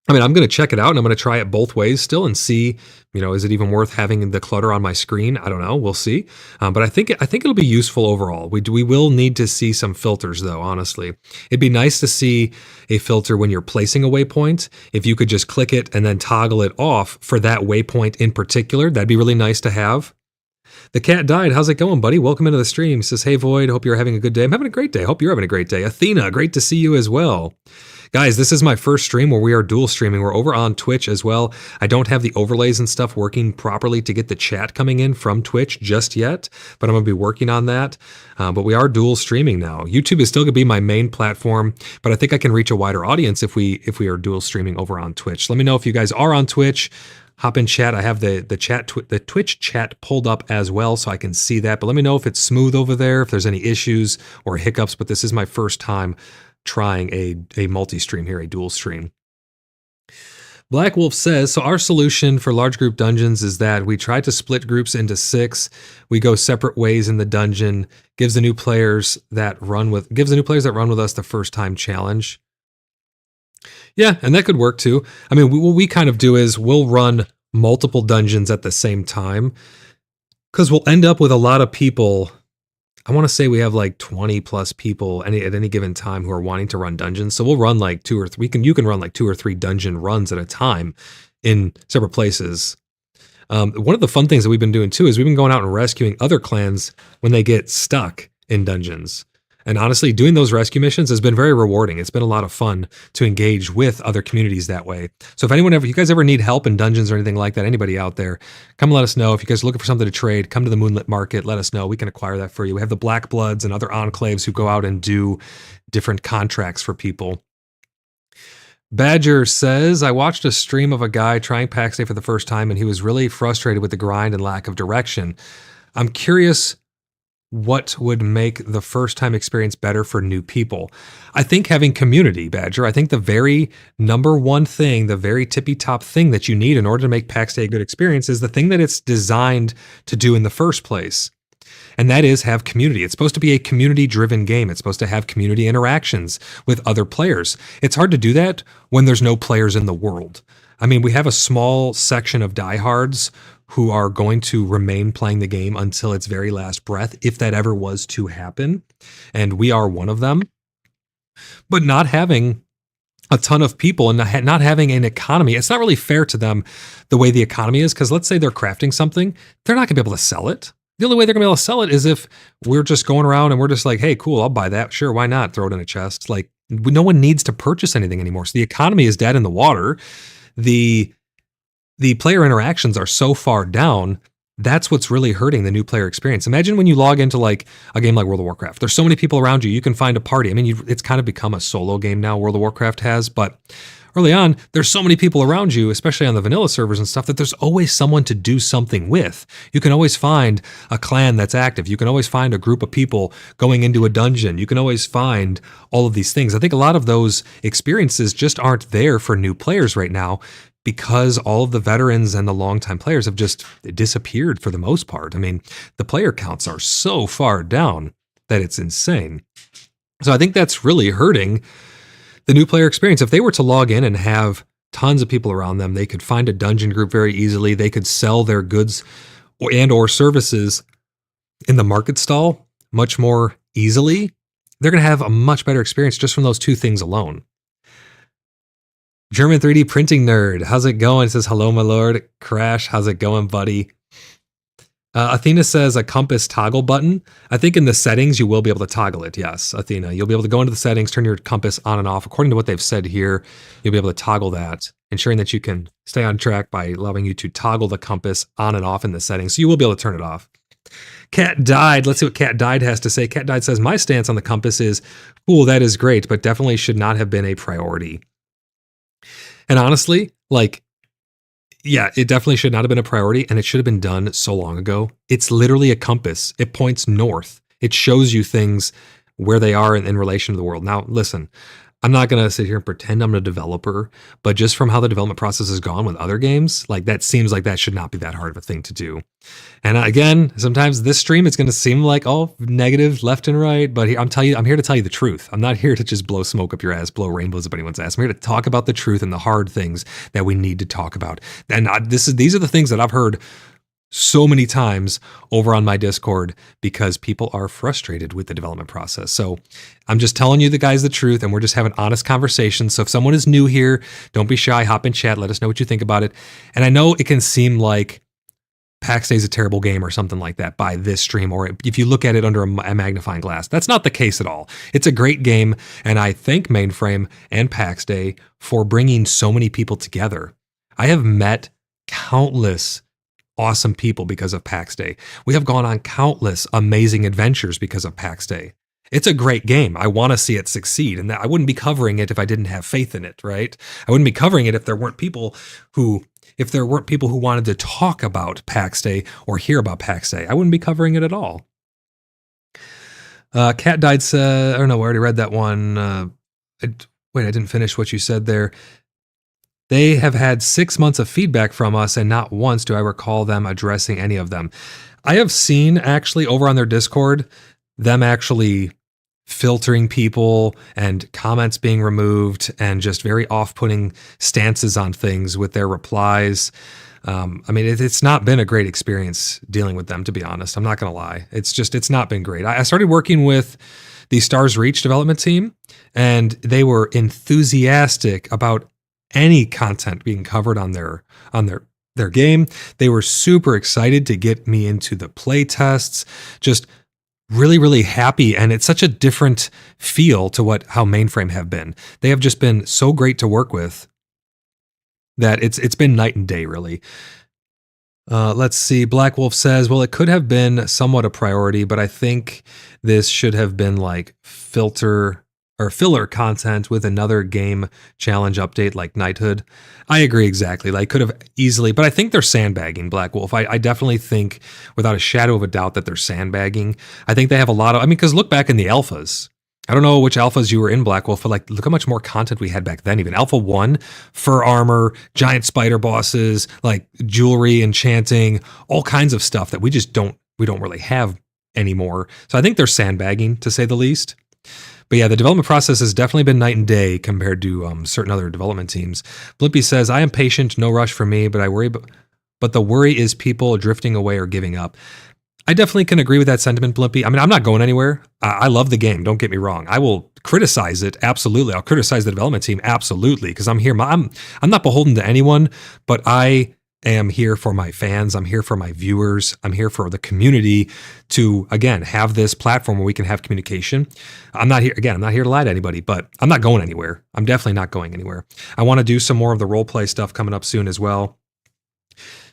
I mean, I'm going to check it out and I'm going to try it both ways still and see, is it even worth having the clutter on my screen? I don't know. We'll see. But I think it'll be useful overall. We will need to see some filters though, honestly. It'd be nice to see a filter when you're placing a waypoint. If you could just click it and then toggle it off for that waypoint in particular, that'd be really nice to have. The cat died. How's it going, buddy? Welcome into the stream. He says, hey, Void, hope you're having a good day. I'm having a great day. Hope you're having a great day. Athena, great to see you as well. Guys, this is my first stream where we are dual streaming. We're over on Twitch as well. I don't have the overlays and stuff working properly to get the chat coming in from Twitch just yet, but I'm going to be working on that. But we are dual streaming now. YouTube is still going to be my main platform, but I think I can reach a wider audience if we are dual streaming over on Twitch. Let me know if you guys are on Twitch. Hop in chat. I have the Twitch chat pulled up as well, so I can see that. But let me know if it's smooth over there, if there's any issues or hiccups. But this is my first time trying a multi-stream here, a dual stream. Black Wolf says, so our solution for large group dungeons is that we try to split groups into 6. We go separate ways in the dungeon. Gives the new players that run with us the first time challenge. Yeah, and that could work too. I mean, what we kind of do is we'll run multiple dungeons at the same time because we'll end up with a lot of people. I want to say we have like 20 plus people at any given time who are wanting to run dungeons. So we'll run like 2 or 3. You can run like 2 or 3 dungeon runs at a time in separate places. One of the fun things that we've been doing too is we've been going out and rescuing other clans when they get stuck in dungeons. And honestly, doing those rescue missions has been very rewarding. It's been a lot of fun to engage with other communities that way. So if you guys ever need help in dungeons or anything like that, anybody out there, come let us know. If you guys are looking for something to trade, come to the Moonlit Market, let us know. We can acquire that for you. We have the Black Bloods and other enclaves who go out and do different contracts for people. Badger says, I watched a stream of a guy trying PaxCast for the first time, and he was really frustrated with the grind and lack of direction. I'm curious what would make the first time experience better for new people. I think having community, Badger. I think the very number one thing, the very tippy top thing that you need in order to make PAX Day a good experience is the thing that it's designed to do in the first place. And that is have community. It's supposed to be a community driven game. It's supposed to have community interactions with other players. It's hard to do that when there's no players in the world. I mean, we have a small section of diehards who are going to remain playing the game until its very last breath, if that ever was to happen. And we are one of them. But not having a ton of people and not having an economy, it's not really fair to them the way the economy is, because let's say they're crafting something, they're not going to be able to sell it. The only way they're going to be able to sell it is if we're just going around and we're just like, hey, cool, I'll buy that. Sure, why not? Throw it in a chest. Like, no one needs to purchase anything anymore. So the economy is dead in the water. The player interactions are so far down. That's what's really hurting the new player experience. Imagine when you log into like a game like World of Warcraft. There's so many people around you. You can find a party. I mean, it's kind of become a solo game now, World of Warcraft has, but early on, there's so many people around you, especially on the vanilla servers and stuff, that there's always someone to do something with. You can always find a clan that's active. You can always find a group of people going into a dungeon. You can always find all of these things. I think a lot of those experiences just aren't there for new players right now, because all of the veterans and the longtime players have just disappeared for the most part. I mean, the player counts are so far down that it's insane. So I think that's really hurting the new player experience. If they were to log in and have tons of people around them, they could find a dungeon group very easily. They could sell their goods or services in the market stall much more easily. They're going to have a much better experience just from those two things alone. German 3D printing nerd, how's it going? It says, hello, my lord. Crash, how's it going, buddy? Athena says a compass toggle button. I think in the settings, you will be able to toggle it. Yes, Athena, you'll be able to go into the settings, turn your compass on and off. According to what they've said here, you'll be able to toggle that, ensuring that you can stay on track by allowing you to toggle the compass on and off in the settings. So you will be able to turn it off. Cat Died. Let's see what Cat Died has to say. Cat Died says, my stance on the compass is, cool, that is great, but definitely should not have been a priority. And honestly, yeah, it definitely should not have been a priority, and it should have been done so long ago. It's literally a compass. It points north. It shows you things where they are in relation to the world. Now, listen, I'm not going to sit here and pretend I'm a developer, but just from how the development process has gone with other games, like that seems like that should not be that hard of a thing to do. And again, sometimes this stream is going to seem like all negative left and right, but I'm here to tell you the truth. I'm not here to just blow smoke up your ass, blow rainbows up anyone's ass. I'm here to talk about the truth and the hard things that we need to talk about. And these are the things that I've heard so many times over on my Discord because people are frustrated with the development process. So I'm just telling you the truth, and we're just having honest conversations. So if someone is new here, don't be shy, hop in chat, let us know what you think about it. And I know it can seem like PAX Day is a terrible game or something like that by this stream, or if you look at it under a magnifying glass. That's not the case at all. It's a great game, and I thank Mainframe and PAX Day for bringing so many people together. I have met countless awesome people because of PAX Day. We have gone on countless amazing adventures because of PAX Day. It's a great game. I want to see it succeed, and I wouldn't be covering it if I didn't have faith in it, right? I wouldn't be covering it if there weren't people who wanted to talk about PAX Day or hear about PAX Day. I wouldn't be covering it at all. Cat Died said, I don't know, I already read that one. I didn't finish what you said there. They have had 6 months of feedback from us, and not once do I recall them addressing any of them. I have seen actually over on their Discord, them actually filtering people and comments being removed and just very off-putting stances on things with their replies. It's not been a great experience dealing with them, to be honest. I'm not going to lie. It's not been great. I started working with the Stars Reach development team, and they were enthusiastic about any content being covered on their game. They were super excited to get me into the play tests, just really, really happy. And it's such a different feel to how Mainframe have been. They have just been so great to work with that it's been night and day, really. Let's see. Black Wolf says, well, it could have been somewhat a priority, but I think this should have been like filler content with another game challenge update like Knighthood. I agree exactly. Like could have easily, but I think they're sandbagging, Black Wolf. I definitely think without a shadow of a doubt that they're sandbagging. I think they have a lot of, because look back in the alphas. I don't know which alphas you were in, Black Wolf, but like look how much more content we had back then. Even Alpha 1, fur armor, giant spider bosses, like jewelry, enchanting, all kinds of stuff that we don't really have anymore. So I think they're sandbagging, to say the least. But yeah, the development process has definitely been night and day compared to certain other development teams. Blimpy says, I am patient, no rush for me, but I worry. But the worry is people drifting away or giving up. I definitely can agree with that sentiment, Blimpy. I'm not going anywhere. I love the game. Don't get me wrong. I will criticize it. Absolutely. I'll criticize the development team. Absolutely. Because I'm here. I'm not beholden to anyone, but I am here for my fans. I'm here for my viewers. I'm here for the community to, again, have this platform where we can have communication. I'm not here to lie to anybody, but I'm not going anywhere. I'm definitely not going anywhere. I want to do some more of the role play stuff coming up soon as well,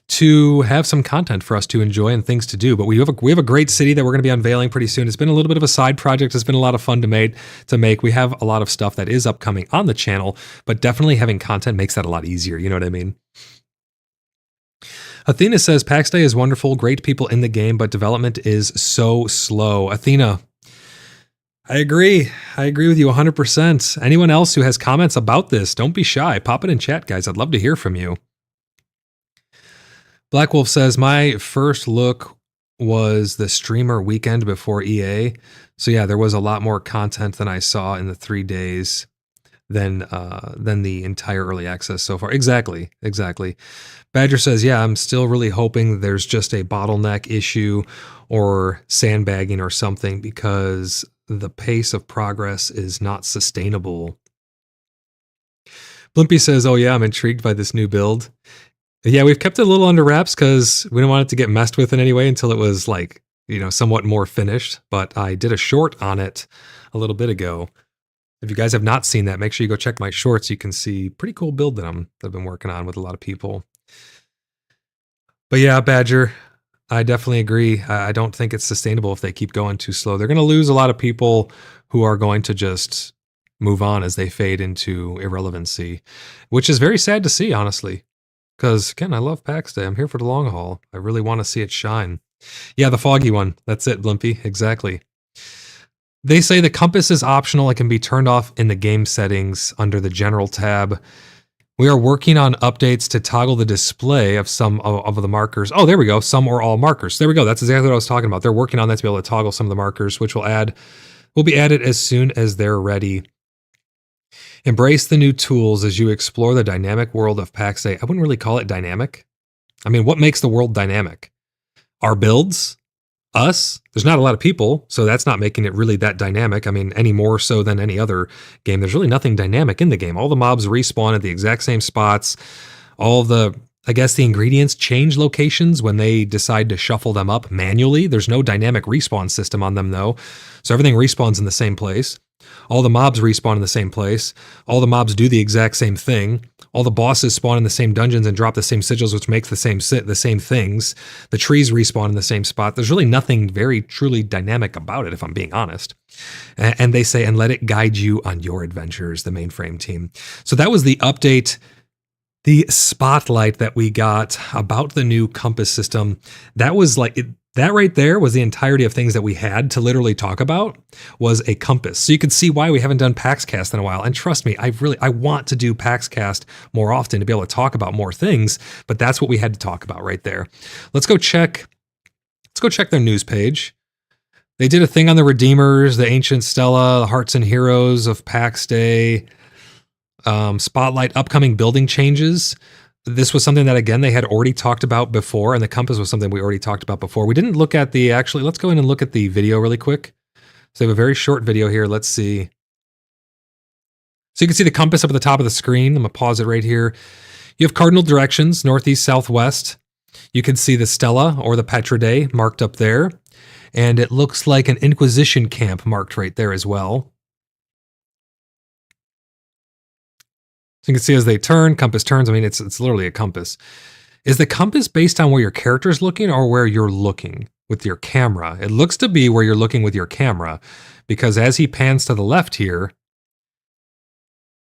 to have some content for us to enjoy and things to do. But we have a great city that we're going to be unveiling pretty soon. It's been a little bit of a side project. It's been a lot of fun to make. We have a lot of stuff that is upcoming on the channel, but definitely having content makes that a lot easier. You know what I mean? Athena says, PAX Day is wonderful, great people in the game, but development is so slow. Athena, I agree. I agree with you 100%. Anyone else who has comments about this, don't be shy. Pop it in chat, guys. I'd love to hear from you. Black Wolf says, my first look was the streamer weekend before EA. So yeah, there was a lot more content than I saw in the 3 days than the entire early access so far. Exactly. Badger says, yeah, I'm still really hoping there's just a bottleneck issue or sandbagging or something, because the pace of progress is not sustainable. Blimpy says, oh yeah, I'm intrigued by this new build. Yeah, we've kept it a little under wraps because we don't want it to get messed with in any way until it was like, somewhat more finished. But I did a short on it a little bit ago. If you guys have not seen that, make sure you go check my shorts. You can see pretty cool build that I've been working on with a lot of people. But yeah, Badger, I definitely agree. I don't think it's sustainable if they keep going too slow. They're going to lose a lot of people who are going to just move on as they fade into irrelevancy, which is very sad to see, honestly. Because, again, I love PAX Day. I'm here for the long haul. I really want to see it shine. Yeah, the foggy one. That's it, Blimpy. Exactly. They say the compass is optional. It can be turned off in the game settings under the general tab. We are working on updates to toggle the display of some of the markers. Oh, there we go. Some or all markers. There we go. That's exactly what I was talking about. They're working on that to be able to toggle some of the markers, which will be added as soon as they're ready. Embrace the new tools as you explore the dynamic world of PAX Day. I wouldn't really call it dynamic. I mean, what makes the world dynamic? Our builds? Us? There's not a lot of people, so that's not making it really that dynamic. I mean, any more so than any other game. There's really nothing dynamic in the game. All the mobs respawn at the exact same spots. All the, I guess the ingredients change locations when they decide to shuffle them up manually. There's no dynamic respawn system on them though. So everything respawns in the same place. All the mobs respawn in the same place. All the mobs do the exact same thing. All the bosses spawn in the same dungeons and drop the same sigils, which makes the same things. The trees respawn in the same spot. There's really nothing very truly dynamic about it, if I'm being honest. And they say, and let it guide you on your adventures, the Mainframe team. So that was the update, the spotlight that we got about the new compass system. That was like that right there was the entirety of things that we had to literally talk about was a compass. So you can see why we haven't done PaxCast in a while. And trust me, I want to do PaxCast more often to be able to talk about more things, but that's what we had to talk about right there. Let's go check their news page. They did a thing on the Redeemers, the Ancient Stella, the Hearts and Heroes of PAX Day, spotlight upcoming building changes. This was something that, again, they had already talked about before, and the compass was something we already talked about before. We didn't look at let's go in and look at the video really quick. So they have a very short video here. Let's see. So you can see the compass up at the top of the screen. I'm going to pause it right here. You have cardinal directions, northeast, southwest. You can see the Stella or the Petra Day marked up there. And it looks like an Inquisition camp marked right there as well. So you can see as they turn, compass turns. I mean, it's literally a compass. Is the compass based on where your character's looking or where you're looking with your camera? It looks to be where you're looking with your camera, because as he pans to the left here,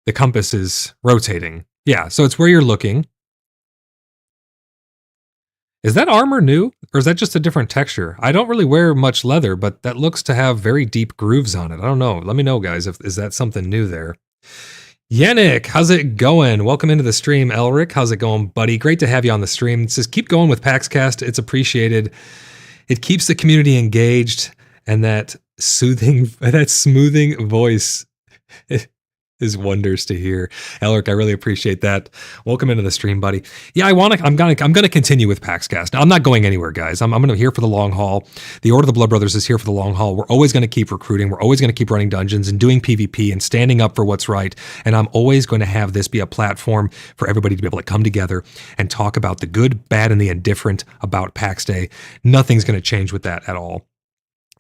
the compass is rotating. Yeah, so it's where you're looking. Is that armor new, or is that just a different texture? I don't really wear much leather, but that looks to have very deep grooves on it. I don't know. Let me know, guys, is that something new there? Yannick, how's it going? Welcome into the stream. Elric, how's it going, buddy? Great to have you on the stream. It says keep going with PaxCast. It's appreciated. It keeps the community engaged, and that smoothing voice is wonders to hear. Elric, I really appreciate that. Welcome into the stream, buddy. Yeah, I'm gonna continue with PaxCast. Now, I'm not going anywhere, guys. I'm gonna here for the long haul. The Order of the Blood Brothers is here for the long haul. We're always gonna keep recruiting. We're always gonna keep running dungeons and doing PvP and standing up for what's right. And I'm always going to have this be a platform for everybody to be able to come together and talk about the good, bad, and the indifferent about PAX Day. Nothing's gonna change with that at all.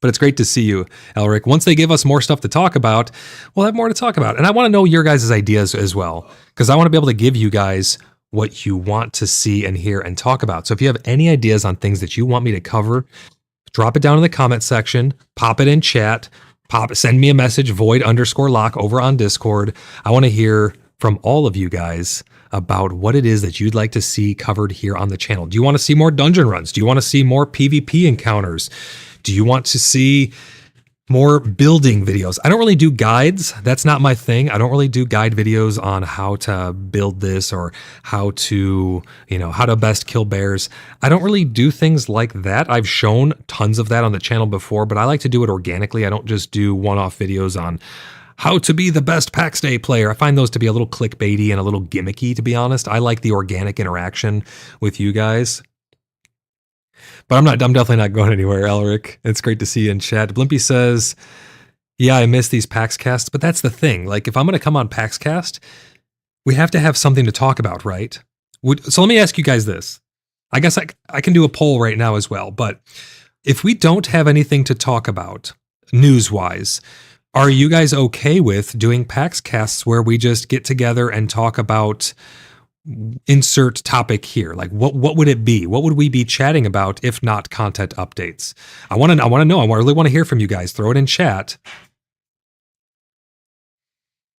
But it's great to see you, Elric. Once they give us more stuff to talk about, we'll have more to talk about. And I want to know your guys' ideas as well, because I want to be able to give you guys what you want to see and hear and talk about. So if you have any ideas on things that you want me to cover, drop it down in the comment section, pop it in chat, send me a message, void_lock over on Discord. I want to hear from all of you guys about what it is that you'd like to see covered here on the channel. Do you want to see more dungeon runs? Do you want to see more PvP encounters? Do you want to see more building videos? I don't really do guides. That's not my thing. I don't really do guide videos on how to build this or how to best kill bears. I don't really do things like that. I've shown tons of that on the channel before, but I like to do it organically. I don't just do one-off videos on how to be the best PAX Day player. I find those to be a little clickbaity and a little gimmicky, to be honest. I like the organic interaction with you guys. But I'm definitely not going anywhere, Elric. It's great to see you in chat. Blimpy says, yeah, I miss these PaxCasts, but that's the thing. Like, if I'm going to come on PaxCast, we have to have something to talk about, right? So let me ask you guys this. I guess I can do a poll right now as well, but if we don't have anything to talk about news-wise, are you guys okay with doing PaxCasts where we just get together and talk about insert topic here? Like, what would it be? What would we be chatting about if not content updates? I want to know. I really want to hear from you guys. Throw it in chat,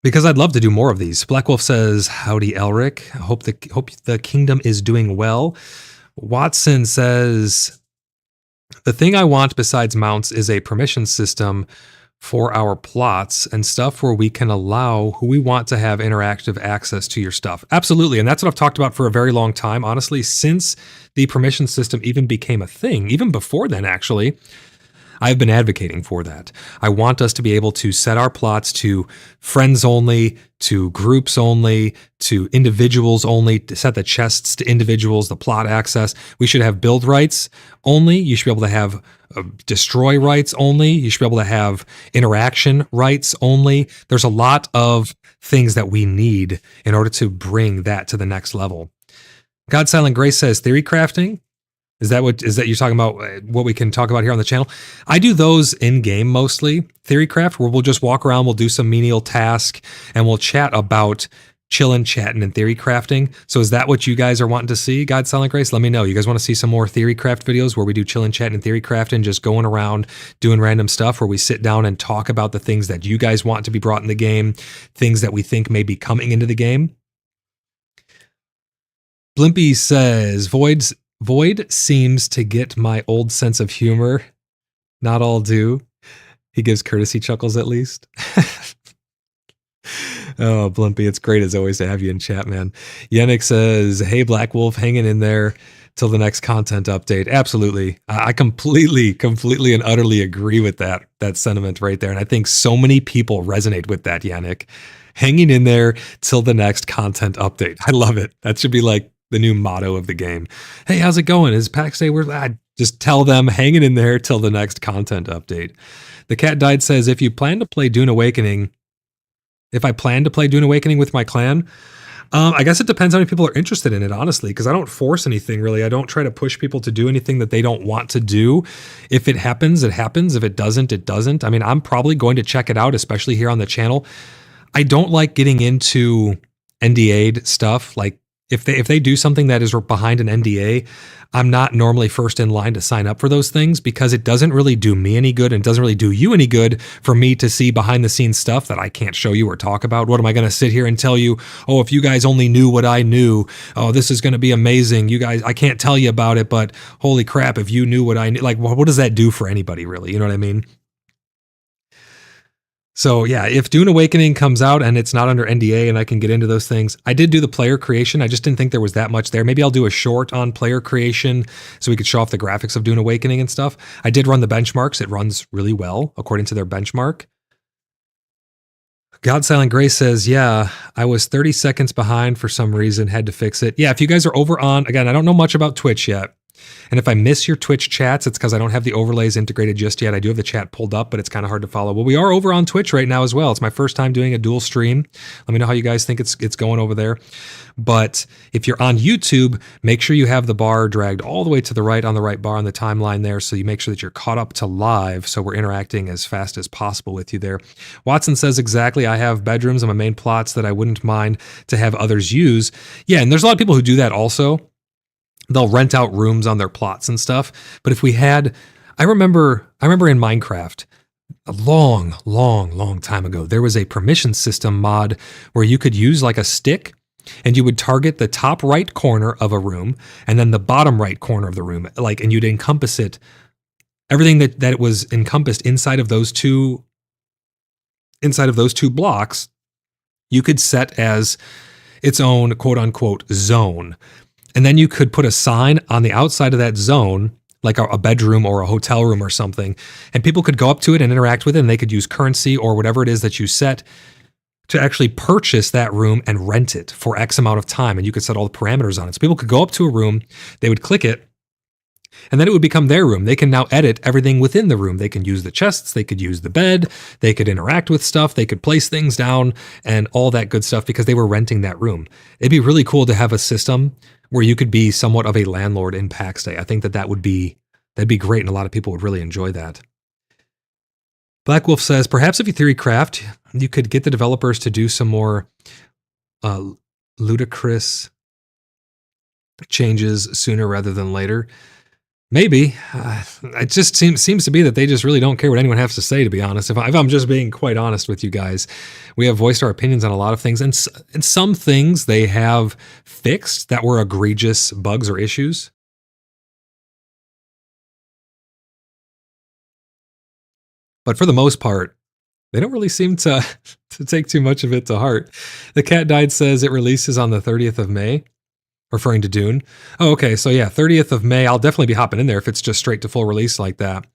because I'd love to do more of these. Black Wolf says, howdy, Elric. Hope the kingdom is doing well. Watson says, the thing I want besides mounts is a permission system for our plots and stuff where we can allow who we want to have interactive access to your stuff. Absolutely. And that's what I've talked about for a very long time, honestly, since the permission system even became a thing, even before then, actually. I've been advocating for that. I want us to be able to set our plots to friends only, to groups only, to individuals only, to set the chests to individuals, the plot access. We should have build rights only. You should be able to have destroy rights only. You should be able to have interaction rights only. There's a lot of things that we need in order to bring that to the next level. God Silent Grace says theory crafting. Is that you're talking about what we can talk about here on the channel? I do those in game mostly. Theory craft, where we'll just walk around, we'll do some menial task, and we'll chat about chillin', chatting, and theory crafting. So is that what you guys are wanting to see, God Silent Grace? Let me know. You guys want to see some more theory craft videos where we do chillin', chatting, and theory crafting, just going around doing random stuff where we sit down and talk about the things that you guys want to be brought in the game, things that we think may be coming into the game. Blimpy says, Void seems to get my old sense of humor. Not all do. He gives courtesy chuckles at least. Oh, Blimpy, it's great as always to have you in chat, man. Yannick says, hey, Black Wolf, hanging in there till the next content update. Absolutely. I completely and utterly agree with that sentiment right there. And I think so many people resonate with that, Yannick. Hanging in there till the next content update. I love it. That should be like the new motto of the game. Hey, how's it going? Is PAX Day? Just tell them, hanging in there till the next content update. The Cat Died says, if I plan to play Dune Awakening with my clan, I guess it depends how many people are interested in it, honestly, because I don't force anything really. I don't try to push people to do anything that they don't want to do. If it happens, it happens. If it doesn't, it doesn't. I mean, I'm probably going to check it out, especially here on the channel. I don't like getting into NDA'd stuff. Like, if they do something that is behind an NDA, I'm not normally first in line to sign up for those things because it doesn't really do me any good and doesn't really do you any good for me to see behind the scenes stuff that I can't show you or talk about. What am I going to sit here and tell you? Oh, if you guys only knew what I knew, oh, this is going to be amazing. You guys, I can't tell you about it, but holy crap, if you knew what I knew, like, what does that do for anybody really? You know what I mean? So yeah, if Dune Awakening comes out and it's not under NDA and I can get into those things, I did do the player creation. I just didn't think there was that much there. Maybe I'll do a short on player creation so we could show off the graphics of Dune Awakening and stuff. I did run the benchmarks. It runs really well according to their benchmark. God Silent Grace says, yeah, I was 30 seconds behind for some reason, had to fix it. Yeah, if you guys are over on, again, I don't know much about Twitch yet. And if I miss your Twitch chats, it's because I don't have the overlays integrated just yet. I do have the chat pulled up, but it's kind of hard to follow. Well, we are over on Twitch right now as well. It's my first time doing a dual stream. Let me know how you guys think it's going over there. But if you're on YouTube, make sure you have the bar dragged all the way to the right on the right bar on the timeline there, so you make sure that you're caught up to live, so we're interacting as fast as possible with you there. Watson says, exactly, I have bedrooms on my main plots that I wouldn't mind to have others use. Yeah, and there's a lot of people who do that also. They'll rent out rooms on their plots and stuff. But if we had, I remember in Minecraft, a long time ago, there was a permission system mod where you could use like a stick and you would target the top right corner of a room and then the bottom right corner of the room, and you'd encompass it, everything that was encompassed inside of those two blocks, you could set as its own quote unquote zone. And then you could put a sign on the outside of that zone, like a bedroom or a hotel room or something, and people could go up to it and interact with it, and they could use currency or whatever it is that you set to actually purchase that room and rent it for X amount of time, and you could set all the parameters on it. So people could go up to a room, they would click it, and then it would become their room. They can now edit everything within the room. They can use the chests, they could use the bed, they could interact with stuff, they could place things down, and all that good stuff because they were renting that room. It'd be really cool to have a system where you could be somewhat of a landlord in PAX Day. I think that'd be great, and a lot of people would really enjoy that. Black Wolf says, perhaps if you theory craft, you could get the developers to do some more ludicrous changes sooner rather than later. Maybe. It just seems to be that they just really don't care what anyone has to say, to be honest. If I'm just being quite honest with you guys, we have voiced our opinions on a lot of things, and some things they have fixed that were egregious bugs or issues. But for the most part, They don't really seem to take too much of it to heart. The Cat Died says it releases on the 30th of May, referring to Dune. Oh, okay. So yeah, 30th of May. I'll definitely be hopping in there if it's just straight to full release like that,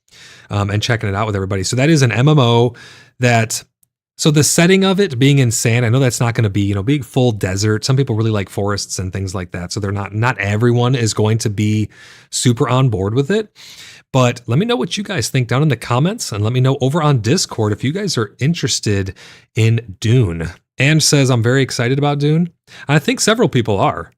and checking it out with everybody. So that is an MMO that. So the setting of it being in sand, I know that's not going to be, big full desert. Some people really like forests and things like that. So they're not everyone is going to be super on board with it. But let me know what you guys think down in the comments, and let me know over on Discord if you guys are interested in Dune. Ange says, I'm very excited about Dune. I think several people are.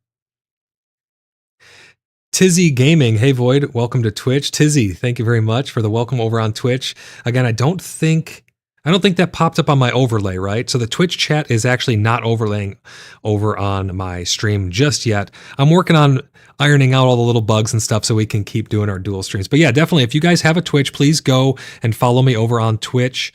Tizzy Gaming. Hey, Void. Welcome to Twitch. Tizzy, thank you very much for the welcome over on Twitch. Again, I don't think that popped up on my overlay, right? So the Twitch chat is actually not overlaying over on my stream just yet. I'm working on ironing out all the little bugs and stuff so we can keep doing our dual streams. But yeah, definitely, if you guys have a Twitch, please go and follow me over on Twitch.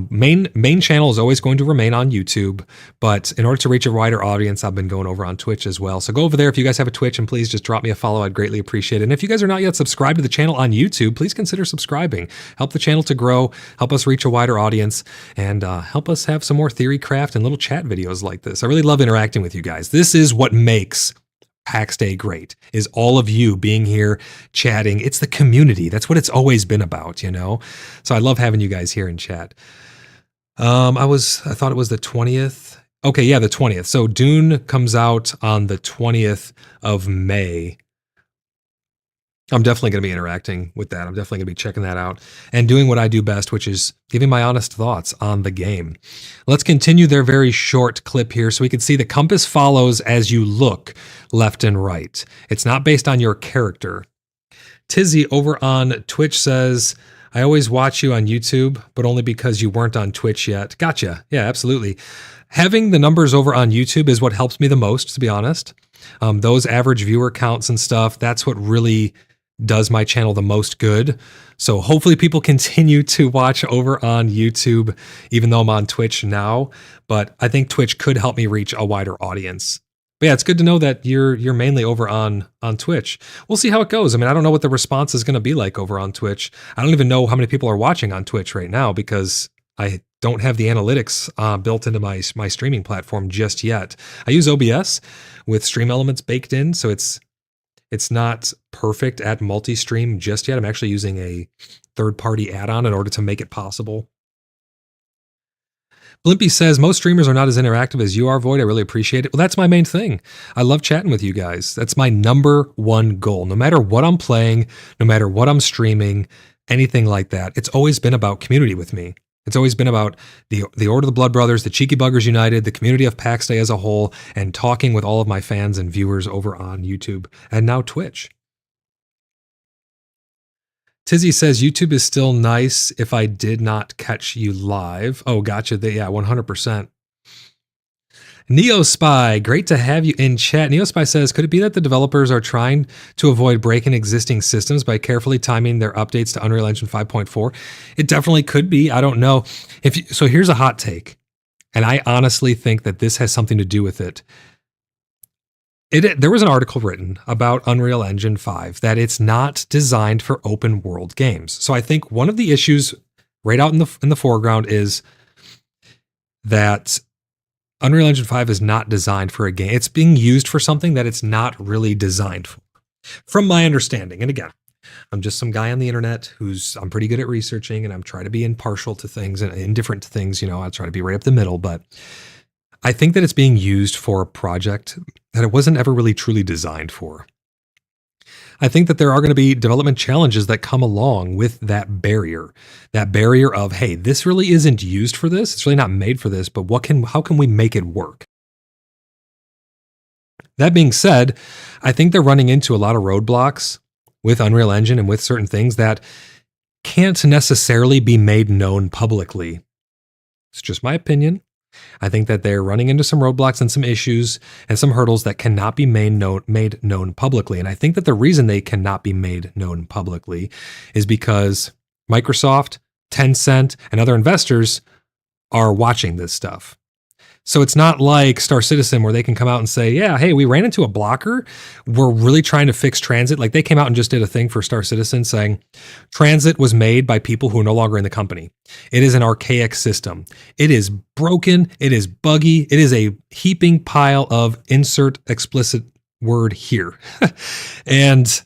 Main channel is always going to remain on YouTube, but in order to reach a wider audience, I've been going over on Twitch as well. So go over there if you guys have a Twitch, and please just drop me a follow. I'd greatly appreciate it. And if you guys are not yet subscribed to the channel on YouTube, please consider subscribing. Help the channel to grow, help us reach a wider audience, and help us have some more theory craft and little chat videos like this. I really love interacting with you guys. This is what makes PAX Day great, is all of you being here chatting. It's the community. That's what it's always been about, So I love having you guys here in chat. I thought it was the 20th. Okay, yeah, the 20th. So Dune comes out on the 20th of May. I'm definitely going to be interacting with that. I'm definitely going to be checking that out and doing what I do best, which is giving my honest thoughts on the game. Let's continue their very short clip here so we can see the compass follows as you look left and right. It's not based on your character. Tizzy over on Twitch says, I always watch you on YouTube, but only because you weren't on Twitch yet. Gotcha. Yeah, absolutely. Having the numbers over on YouTube is what helps me the most, to be honest. Those average viewer counts and stuff, that's what really does my channel the most good. So hopefully people continue to watch over on YouTube, even though I'm on Twitch now. But I think Twitch could help me reach a wider audience. But yeah, it's good to know that you're mainly over on Twitch. We'll see how it goes. I mean, I don't know what the response is going to be like over on Twitch. I don't even know how many people are watching on Twitch right now because I don't have the analytics built into my streaming platform just yet. I use OBS with Stream Elements baked in, so it's not perfect at multi-stream just yet. I'm actually using a third-party add-on in order to make it possible. Blimpy says, most streamers are not as interactive as you are, Void. I really appreciate it. Well, that's my main thing. I love chatting with you guys. That's my number one goal. No matter what I'm playing, no matter what I'm streaming, anything like that, it's always been about community with me. It's always been about the Order of the Blood Brothers, the Cheeky Buggers United, the community of PAX Day as a whole, and talking with all of my fans and viewers over on YouTube and now Twitch. Tizzy says, YouTube is still nice if I did not catch you live. Oh, gotcha. Yeah, 100%. Neo Spy, great to have you in chat. Neo Spy says, could it be that the developers are trying to avoid breaking existing systems by carefully timing their updates to Unreal Engine 5.4? It definitely could be. I don't know. So here's a hot take, and I honestly think that this has something to do with it. There was an article written about Unreal Engine 5 that it's not designed for open world games. So I think one of the issues right out in the foreground is that Unreal Engine 5 is not designed for a game. It's being used for something that it's not really designed for, from my understanding. And again, I'm just some guy on the internet I'm pretty good at researching, and I'm trying to be impartial to things and indifferent to things. I try to be right up the middle, but I think that it's being used for a project that it wasn't ever really truly designed for. I think that there are going to be development challenges that come along with that barrier of, hey, this really isn't used for this. It's really not made for this, but how can we make it work? That being said, I think they're running into a lot of roadblocks with Unreal Engine and with certain things that can't necessarily be made known publicly. It's just my opinion. I think that they're running into some roadblocks and some issues and some hurdles that cannot be made known publicly. And I think that the reason they cannot be made known publicly is because Microsoft, Tencent, and other investors are watching this stuff. So it's not like Star Citizen where they can come out and say, yeah, hey, we ran into a blocker. We're really trying to fix transit. Like they came out and just did a thing for Star Citizen saying transit was made by people who are no longer in the company. It is an archaic system. It is broken. It is buggy. It is a heaping pile of insert explicit word here. And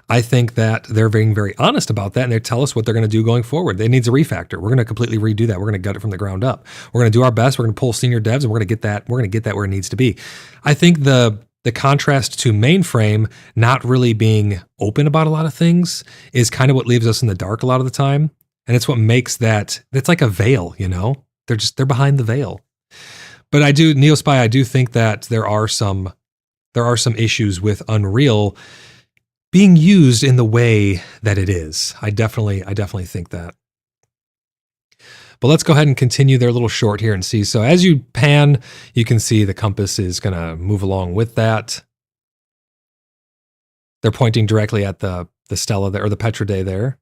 I think that they're being very honest about that, and they tell us what they're going to do going forward. It needs a refactor. We're going to completely redo that. We're going to gut it from the ground up. We're going to do our best. We're going to pull senior devs, and we're going to get that. We're going to get that where it needs to be. I think the contrast to Mainframe not really being open about a lot of things is kind of what leaves us in the dark a lot of the time, and it's what makes that. It's like a veil, you know. They're behind the veil. But I do Neospy. I do think that there are some issues with Unreal being used in the way that it is. I definitely think that. But let's go ahead and continue their little short here and see. So as you pan, you can see the compass is going to move along with that. They're pointing directly at the Stella there, or the Petra Day there.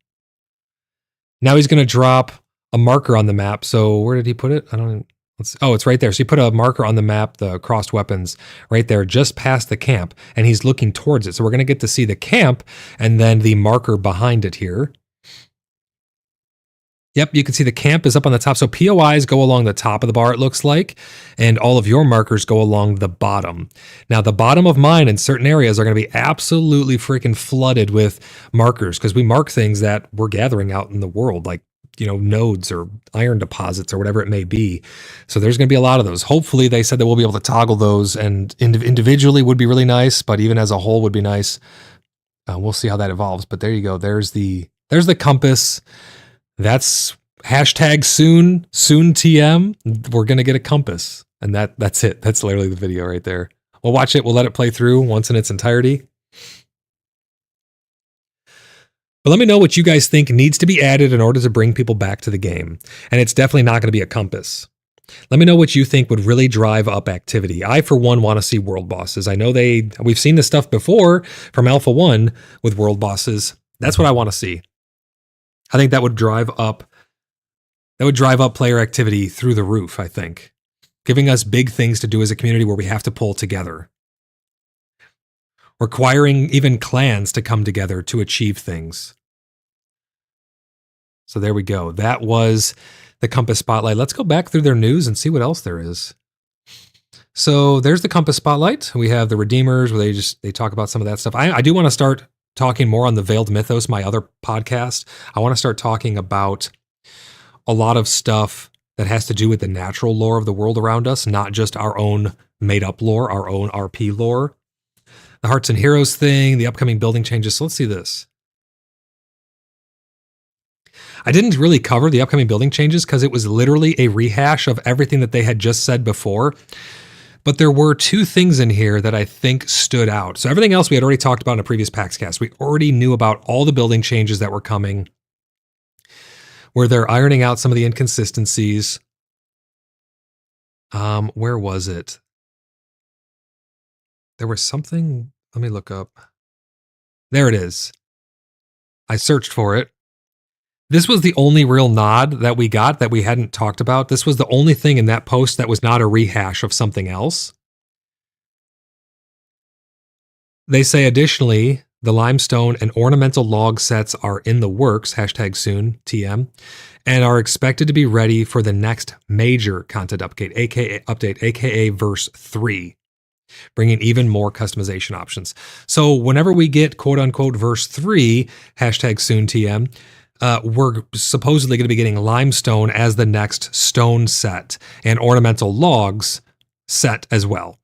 Now he's going to drop a marker on the map. So where did he put it? It's right there. So you put a marker on the map, the crossed weapons, right there, just past the camp, and he's looking towards it. So we're going to get to see the camp and then the marker behind it here. Yep, you can see the camp is up on the top. So POIs go along the top of the bar, it looks like, and all of your markers go along the bottom. Now, the bottom of mine in certain areas are going to be absolutely freaking flooded with markers because we mark things that we're gathering out in the world, like nodes or iron deposits or whatever it may be. So there's going to be a lot of those. Hopefully they said that we'll be able to toggle those, and individually would be really nice, but even as a whole would be nice. We'll see how that evolves. But there you go. There's the compass. That's hashtag soon TM. We're going to get a compass, and that's it. That's literally the video right there. We'll watch it. We'll let it play through once in its entirety. But let me know what you guys think needs to be added in order to bring people back to the game. And it's definitely not going to be a compass. Let me know what you think would really drive up activity. I, for one, want to see world bosses. I know we've seen this stuff before from Alpha 1 with world bosses. That's what I want to see. I think that would drive up player activity through the roof, I think. Giving us big things to do as a community where we have to pull together. Requiring even clans to come together to achieve things. So there we go. That was the Compass Spotlight. Let's go back through their news and see what else there is. So there's the Compass Spotlight. We have the Redeemers where they talk about some of that stuff. I do want to start talking more on the Veiled Mythos, my other podcast. I want to start talking about a lot of stuff that has to do with the natural lore of the world around us, not just our own made-up lore, our own RP lore. The Hearts and Heroes thing, the upcoming building changes. So let's see this. I didn't really cover the upcoming building changes because it was literally a rehash of everything that they had just said before. But there were two things in here that I think stood out. So everything else we had already talked about in a previous PaxCast. We already knew about all the building changes that were coming, where they're ironing out some of the inconsistencies. Where was it? There was something. Let me look up. There it is. I searched for it. This was the only real nod that we got that we hadn't talked about. This was the only thing in that post that was not a rehash of something else. They say, additionally, the limestone and ornamental log sets are in the works, hashtag soon, TM, and are expected to be ready for the next major content update, aka verse 3. Bringing even more customization options. So whenever we get quote unquote verse 3, hashtag soon TM, we're supposedly going to be getting limestone as the next stone set and ornamental logs set as well.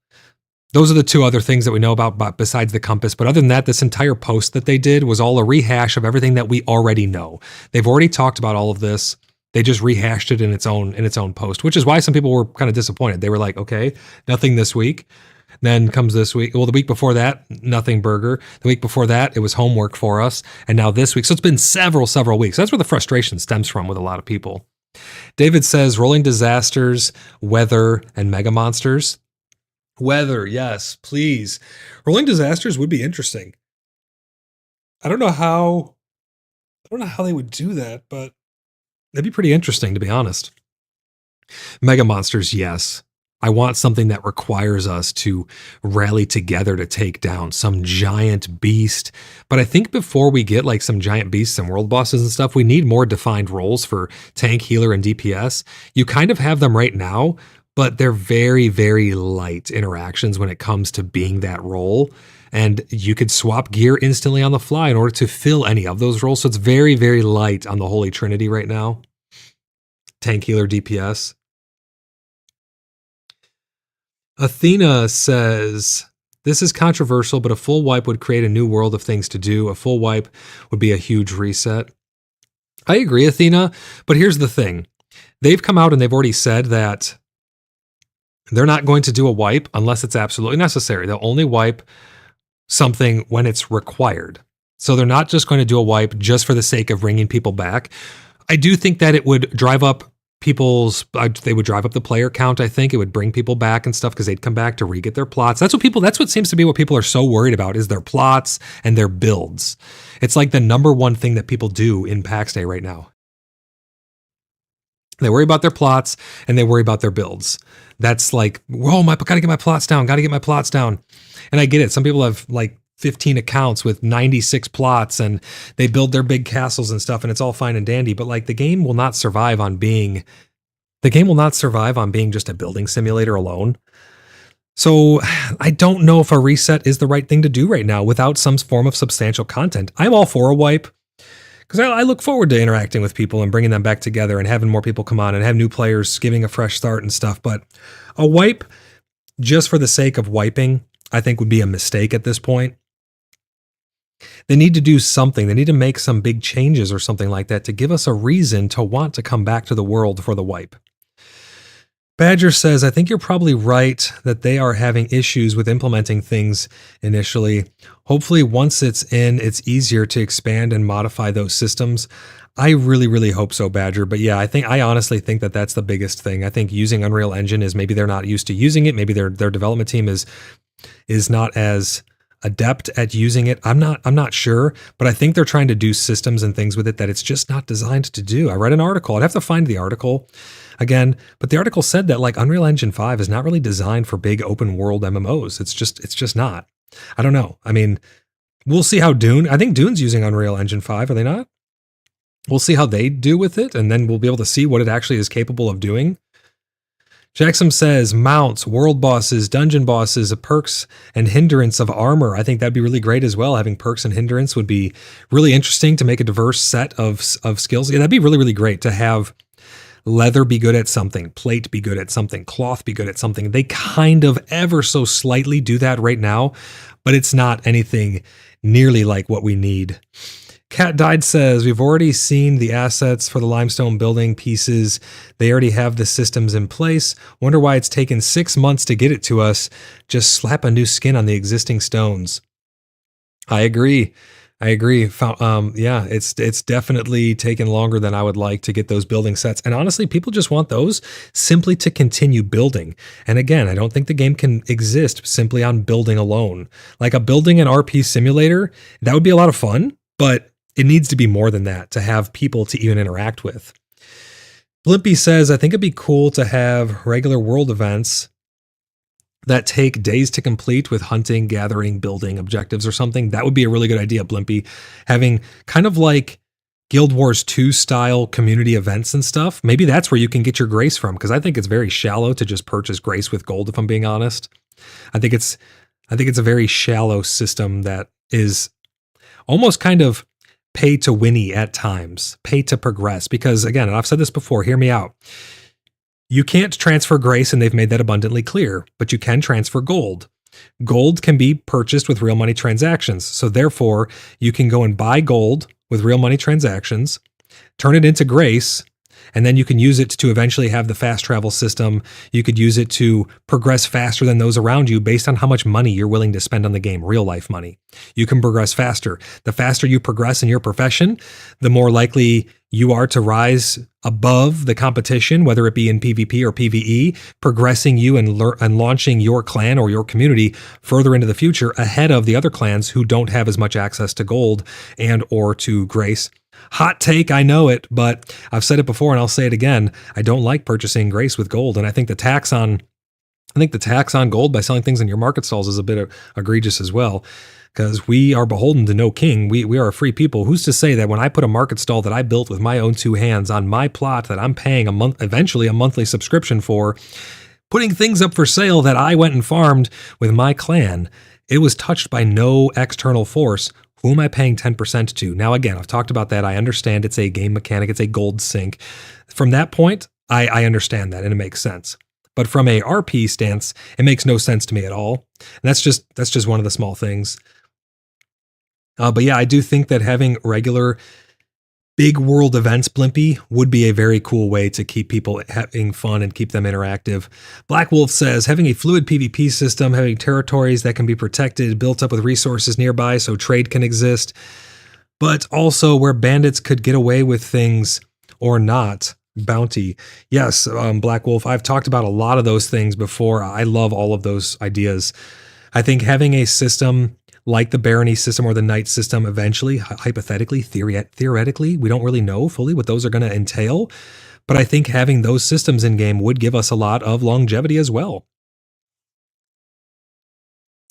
Those are the two other things that we know about besides the compass. But other than that, this entire post that they did was all a rehash of everything that we already know. They've already talked about all of this. They just rehashed it in its own post, which is why some people were kind of disappointed. They were like, okay, nothing this week. Then comes this week. Well, the week before that, nothing burger. The week before that, it was homework for us. And now this week. So it's been several weeks. That's where the frustration stems from with a lot of people. David says, rolling disasters, weather, and mega monsters. Weather, yes, please. Rolling disasters would be interesting. I don't know how they would do that, but that'd be pretty interesting, to be honest. Mega monsters, yes. I want something that requires us to rally together to take down some giant beast. But I think before we get like some giant beasts and world bosses and stuff, we need more defined roles for tank, healer, and DPS. You kind of have them right now, but they're very, very light interactions when it comes to being that role. And you could swap gear instantly on the fly in order to fill any of those roles. So it's very, very light on the Holy Trinity right now. Tank, healer, DPS. Athena says, this is controversial, but a full wipe would create a new world of things to do. A full wipe would be a huge reset. I agree, Athena, but here's the thing. They've come out and they've already said that they're not going to do a wipe unless it's absolutely necessary. They'll only wipe something when it's required. So they're not just going to do a wipe just for the sake of bringing people back. I do think that it would drive up they would drive up the player count. I think it would bring people back and stuff because they'd come back to re-get their plots. That's what seems to be what people are so worried about is their plots and their builds. It's like the number one thing that people do in PAX Day right now. They worry about their plots and they worry about their builds. That's like, whoa, gotta get my plots down. And I get it. Some people have like 15 accounts with 96 plots and they build their big castles and stuff and it's all fine and dandy, but like the game will not survive on being just a building simulator alone. So I don't know if a reset is the right thing to do right now without some form of substantial content. I'm all for a wipe because I look forward to interacting with people and bringing them back together and having more people come on and have new players giving a fresh start and stuff. But a wipe just for the sake of wiping, I think would be a mistake at this point. They need to do something. They need to make some big changes or something like that to give us a reason to want to come back to the world for the wipe. Badger says, I think you're probably right that they are having issues with implementing things initially. Hopefully, once it's in, it's easier to expand and modify those systems. I really, really hope so, Badger. But yeah, I honestly think that that's the biggest thing. I think using Unreal Engine is maybe they're not used to using it. Maybe their development team is not as adept at using it. I'm not sure, but I think they're trying to do systems and things with it that it's just not designed to do. I read an article. I'd have to find the article again, but the article said that like Unreal Engine 5 is not really designed for big open world MMOs. It's just not. I don't know. I mean, we'll see how I think Dune's using Unreal Engine 5, are they not? We'll see how they do with it, and then we'll be able to see what it actually is capable of doing. Jackson says, mounts, world bosses, dungeon bosses, perks, and hindrance of armor. I think that'd be really great as well. Having perks and hindrance would be really interesting to make a diverse set of skills. Yeah, that'd be really, really great to have leather be good at something, plate be good at something, cloth be good at something. They kind of ever so slightly do that right now, but it's not anything nearly like what we need. Cat Died says, we've already seen the assets for the limestone building pieces. They already have the systems in place. Wonder why it's taken 6 months to get it to us. Just slap a new skin on the existing stones. I agree. Yeah, it's definitely taken longer than I would like to get those building sets. And honestly, people just want those simply to continue building. And again, I don't think the game can exist simply on building alone. Like a building and RP simulator, that would be a lot of fun, but it needs to be more than that to have people to even interact with. Blimpy says, I think it'd be cool to have regular world events that take days to complete with hunting, gathering, building objectives or something. That would be a really good idea, Blimpy. Having kind of like Guild Wars 2 style community events and stuff. Maybe that's where you can get your grace from, because I think it's very shallow to just purchase grace with gold, if I'm being honest. I think it's a very shallow system that is almost kind of pay to winny at times, pay to progress. Because again, and I've said this before, hear me out. You can't transfer grace, and they've made that abundantly clear, but you can transfer gold. Gold can be purchased with real money transactions. So therefore, you can go and buy gold with real money transactions, turn it into grace, and then you can use it to eventually have the fast travel system. You could use it to progress faster than those around you based on how much money you're willing to spend on the game, real life money. You can progress faster. The faster you progress in your profession, the more likely you are to rise above the competition, whether it be in PvP or PvE, progressing you and launching your clan or your community further into the future ahead of the other clans who don't have as much access to gold and or to grace Hot take, I know it, but I've said it before and I'll say it again. I don't like purchasing grace with gold, and I think the tax on gold by selling things in your market stalls is a bit egregious as well, because we are beholden to no king. We are a free people. Who's to say that when I put a market stall that I built with my own two hands on my plot that I'm paying eventually a monthly subscription for, putting things up for sale that I went and farmed with my clan, it was touched by no external force. Who am I paying 10% to? Now, again, I've talked about that. I understand it's a game mechanic. It's a gold sink. From that point, I understand that and it makes sense. But from a RP stance, it makes no sense to me at all. And that's just one of the small things. But yeah, I do think that having regular big world events, Blimpy, would be a very cool way to keep people having fun and keep them interactive. Black Wolf says, having a fluid PvP system, having territories that can be protected, built up with resources nearby so trade can exist, but also where bandits could get away with things or not. Bounty. Yes, Black Wolf, I've talked about a lot of those things before. I love all of those ideas. I think having a system like the barony system or the knight system eventually, hypothetically, theoretically, we don't really know fully what those are going to entail, but I think having those systems in game would give us a lot of longevity as well.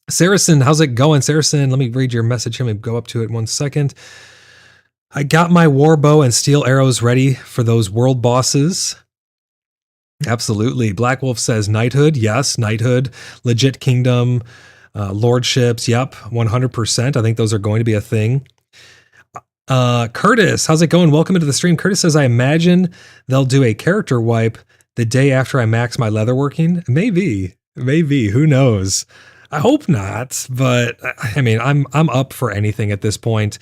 Saracen, how's it going? Saracen, let me read your message here. Let me go up to it 1 second. I got my war bow and steel arrows ready for those world bosses. Absolutely. Black Wolf says knighthood. Yes, knighthood, legit kingdom, lordships. Yep, 100%. I think those are going to be a thing. Curtis, how's it going? Welcome into the stream. Curtis says, I imagine they'll do a character wipe the day after I max my leatherworking. Maybe. Who knows? I hope not, but I mean, I'm up for anything at this point.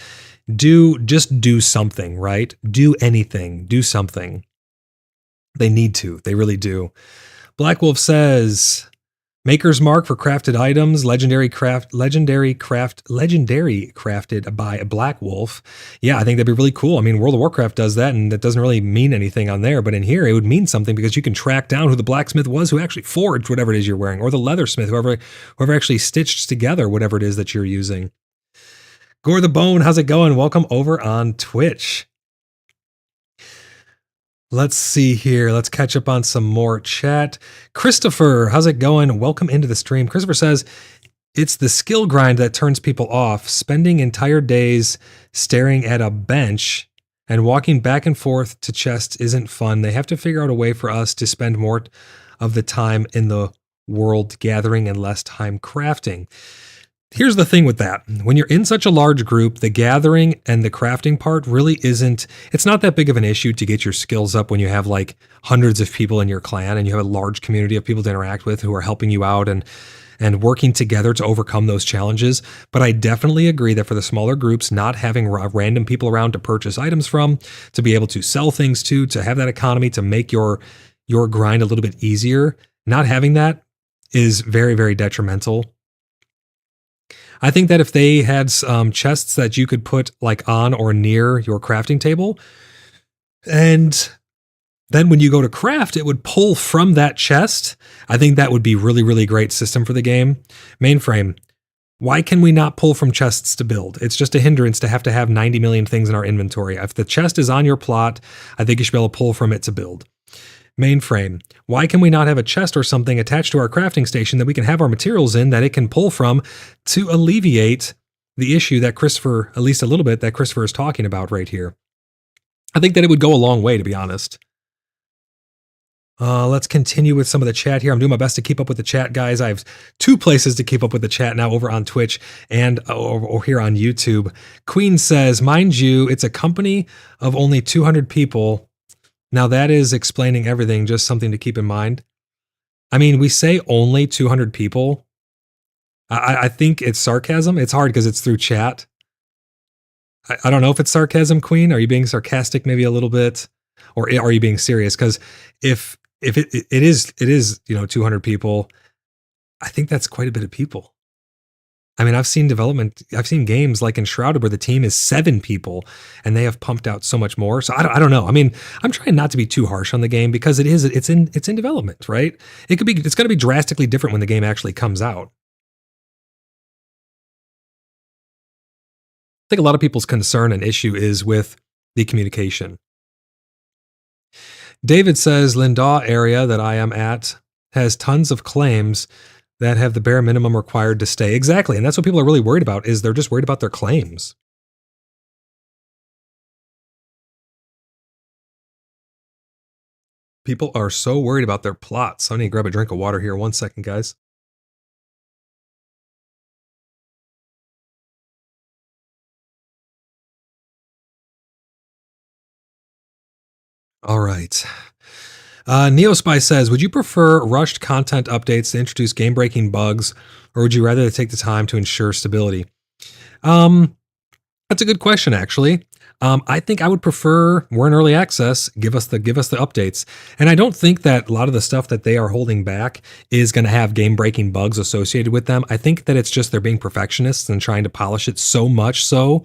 Just do something, right? Do anything, do something. They need to, they really do. Black Wolf says, Maker's Mark for crafted items, legendary crafted by a Black Wolf. Yeah, I think that'd be really cool. I mean, World of Warcraft does that, and that doesn't really mean anything on there, but in here it would mean something because you can track down who the blacksmith was who actually forged whatever it is you're wearing, or the leathersmith, whoever actually stitched together whatever it is that you're using. Gore the Bone, how's it going? Welcome over on Twitch. Let's see here. Let's catch up on some more chat. Christopher, how's it going? Welcome into the stream. Christopher says, it's the skill grind that turns people off. Spending entire days staring at a bench and walking back and forth to chests isn't fun. They have to figure out a way for us to spend more of the time in the world gathering and less time crafting. Here's the thing with that. When you're in such a large group, the gathering and the crafting part really it's not that big of an issue to get your skills up when you have like hundreds of people in your clan and you have a large community of people to interact with who are helping you out and working together to overcome those challenges. But I definitely agree that for the smaller groups, not having random people around to purchase items from, to be able to sell things to have that economy, to make your grind a little bit easier, not having that is very, very detrimental. I think that if they had chests that you could put like on or near your crafting table, and then when you go to craft, it would pull from that chest, I think that would be really, really great system for the game. Mainframe, why can we not pull from chests to build? It's just a hindrance to have 90 million things in our inventory. If the chest is on your plot, I think you should be able to pull from it to build. Mainframe, why can we not have a chest or something attached to our crafting station that we can have our materials in that it can pull from to alleviate the issue that Christopher, at least a little bit, that Christopher is talking about right here? I think that it would go a long way, to be honest. Let's continue with some of the chat here. I'm doing my best to keep up with the chat, guys. I have 2 places to keep up with the chat now, over on Twitch and over here on YouTube. Queen says, mind you, it's a company of only 200 people. Now that is explaining everything, just something to keep in mind. I mean, we say only 200 people. I think it's sarcasm. It's hard because it's through chat. I don't know if it's sarcasm, Queen. Are you being sarcastic maybe a little bit? Or are you being serious? Because if it is, 200 people, I think that's quite a bit of people. I mean, I've seen games like Enshrouded where the team is 7 people and they have pumped out so much more. So I don't know. I mean, I'm trying not to be too harsh on the game because it's in development, right? It's going to be drastically different when the game actually comes out. I think a lot of people's concern and issue is with the communication. David says, Lindaw area that I am at has tons of claims that have the bare minimum required to stay. Exactly. And that's what people are really worried about, is they're just worried about their claims. People are so worried about their plots. I need to grab a drink of water here. 1 second, guys. All right. Neospy says, would you prefer rushed content updates to introduce game-breaking bugs, or would you rather take the time to ensure stability? That's a good question, actually. I think I would prefer, we're in early access, give us the updates. And I don't think that a lot of the stuff that they are holding back is going to have game-breaking bugs associated with them. I think that it's just they're being perfectionists and trying to polish it so much so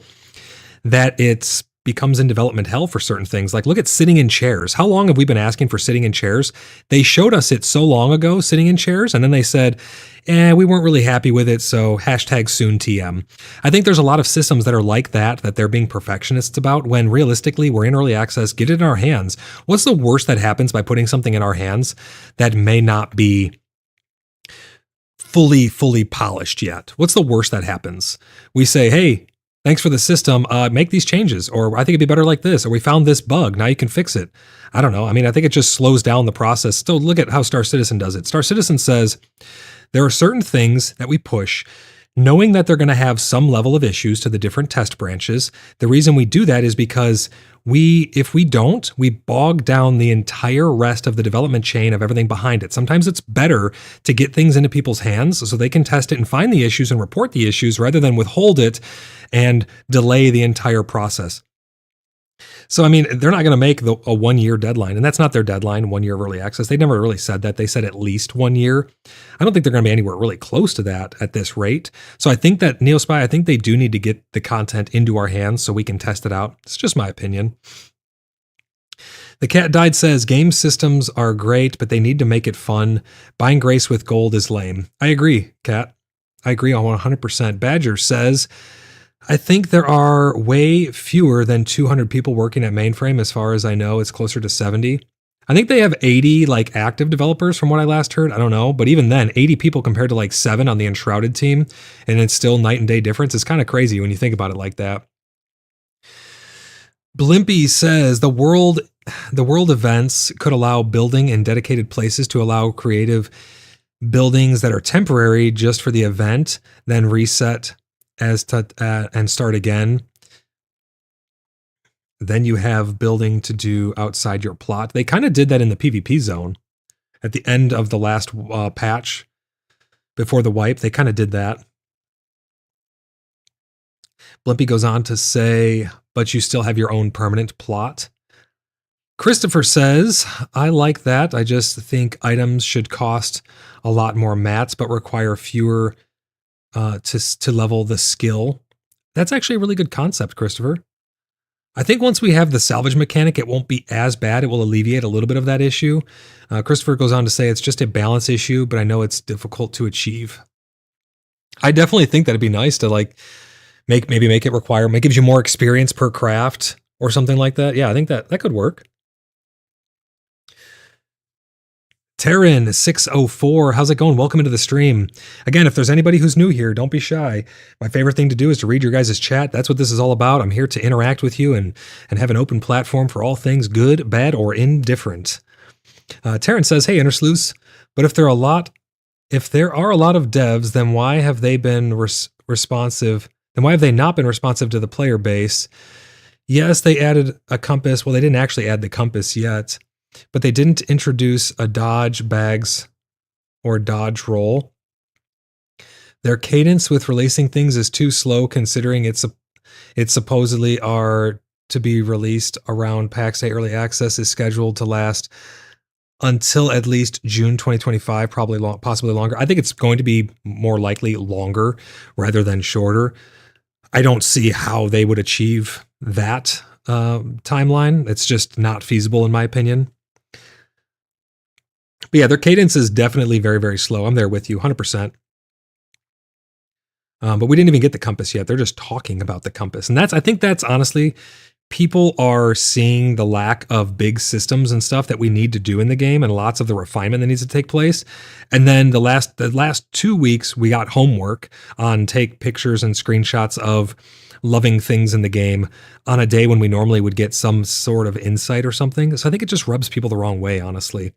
that it's becomes in development hell for certain things. Like, look at sitting in chairs. How long have we been asking for sitting in chairs? They showed us it so long ago, sitting in chairs, and then they said, we weren't really happy with it, so #soon TM. I think there's a lot of systems that are like that they're being perfectionists about, when realistically, we're in early access, get it in our hands. What's the worst that happens by putting something in our hands that may not be fully polished yet? What's the worst that happens? We say, hey, thanks for the system. Make these changes, or I think it'd be better like this, or we found this bug. Now you can fix it. I don't know. I mean, I think it just slows down the process. Still, look at how Star Citizen does it. Star Citizen says there are certain things that we push, knowing that they're going to have some level of issues to the different test branches. The reason we do that is because if we don't, we bog down the entire rest of the development chain of everything behind it. Sometimes it's better to get things into people's hands so they can test it and find the issues and report the issues rather than withhold it and delay the entire process. So, I mean, they're not going to make a 1-year deadline, and that's not their deadline, 1 year of early access. They never really said that. They said at least 1 year. I don't think they're going to be anywhere really close to that at this rate. So I think that Neospy, I think they do need to get the content into our hands so we can test it out. It's just my opinion. The Cat Died says, game systems are great, but they need to make it fun. Buying Grace with gold is lame. I agree, Cat. I agree on 100%. Badger says, I think there are way fewer than 200 people working at Mainframe. As far as I know, it's closer to 70. I think they have 80 like active developers from what I last heard. I don't know. But even then, 80 people compared to like 7 on the Enshrouded team. And it's still night and day difference. It's kind of crazy when you think about it like that. Blimpy says the world events could allow building in dedicated places to allow creative buildings that are temporary just for the event, then reset and start again. Then you have building to do outside your plot. They kind of did that in the PvP zone at the end of the last patch before the wipe. They kind of did that. Blimpy goes on to say, but you still have your own permanent plot. Christopher says, I like that. I just think items should cost a lot more mats, but require fewer to level the skill. That's actually a really good concept, Christopher. I think once we have the salvage mechanic, it won't be as bad. It will alleviate a little bit of that issue. Christopher goes on to say it's just a balance issue, but I know it's difficult to achieve. I definitely think that'd be nice to like maybe make it require, it gives you more experience per craft or something like that. Yeah, I think that could work. Terran 604, how's it going? Welcome into the stream. Again, if there's anybody who's new here, don't be shy. My favorite thing to do is to read your guys' chat. That's what this is all about. I'm here to interact with you and have an open platform for all things good, bad, or indifferent. Terran says, hey, Innersluice, but if there are a lot of devs, then why have they been responsive? Then why have they not been responsive to the player base? Yes, they added a compass. Well, they didn't actually add the compass yet. But they didn't introduce a dodge bags or dodge roll. Their cadence with releasing things is too slow, considering it supposedly are to be released around PAX Day early access is scheduled to last until at least June 2025, possibly longer. I think it's going to be more likely longer rather than shorter. I don't see how they would achieve that timeline. It's just not feasible in my opinion. But yeah, their cadence is definitely very, very slow. I'm there with you, 100%. But we didn't even get the compass yet. They're just talking about the compass. And I think that's honestly people are seeing the lack of big systems and stuff that we need to do in the game and lots of the refinement that needs to take place. And then the last 2 weeks, we got homework on take pictures and screenshots of loving things in the game on a day when we normally would get some sort of insight or something. So I think it just rubs people the wrong way, honestly.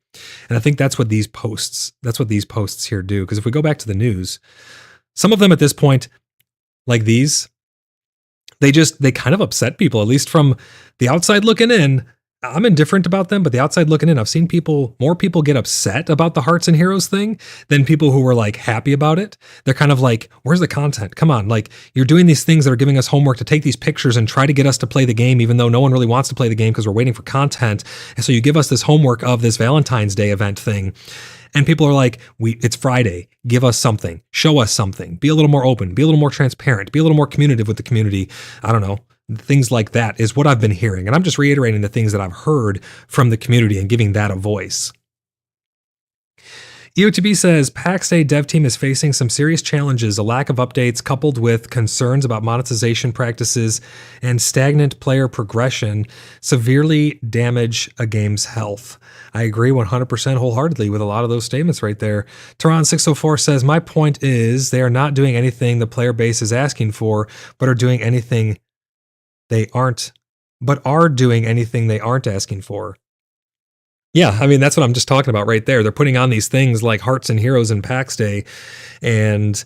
And I think that's what these posts here do. Because if we go back to the news, some of them at this point, like these, they kind of upset people, at least from the outside looking in. I'm indifferent about them, but the outside looking in, I've seen more people get upset about the Hearts and Heroes thing than people who were like happy about it. They're kind of like, where's the content? Come on. Like, you're doing these things that are giving us homework to take these pictures and try to get us to play the game, even though no one really wants to play the game because we're waiting for content. And so you give us this homework of this Valentine's Day event thing. And people are like, it's Friday. Give us something. Show us something. Be a little more open. Be a little more transparent. Be a little more communicative with the community. I don't know. Things like that is what I've been hearing. And I'm just reiterating the things that I've heard from the community and giving that a voice. EOTB says, PAX Day dev team is facing some serious challenges, a lack of updates coupled with concerns about monetization practices and stagnant player progression severely damage a game's health. I agree 100% wholeheartedly with a lot of those statements right there. Tehran604 says, my point is they are not doing anything the player base is asking for, but are doing anything they aren't asking for. Yeah, I mean, that's what I'm just talking about right there. They're putting on these things like Hearts and Heroes and PAX Day and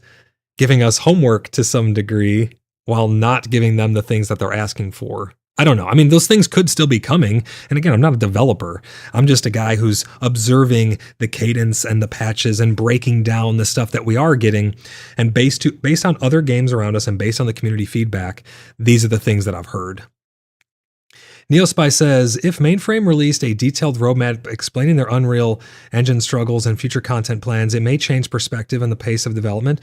giving us homework to some degree while not giving them the things that they're asking for. I don't know. I mean, those things could still be coming. And again, I'm not a developer. I'm just a guy who's observing the cadence and the patches and breaking down the stuff that we are getting. And based on other games around us and based on the community feedback, these are the things that I've heard. Neospy says, if Mainframe released a detailed roadmap explaining their Unreal Engine struggles and future content plans, it may change perspective and the pace of development.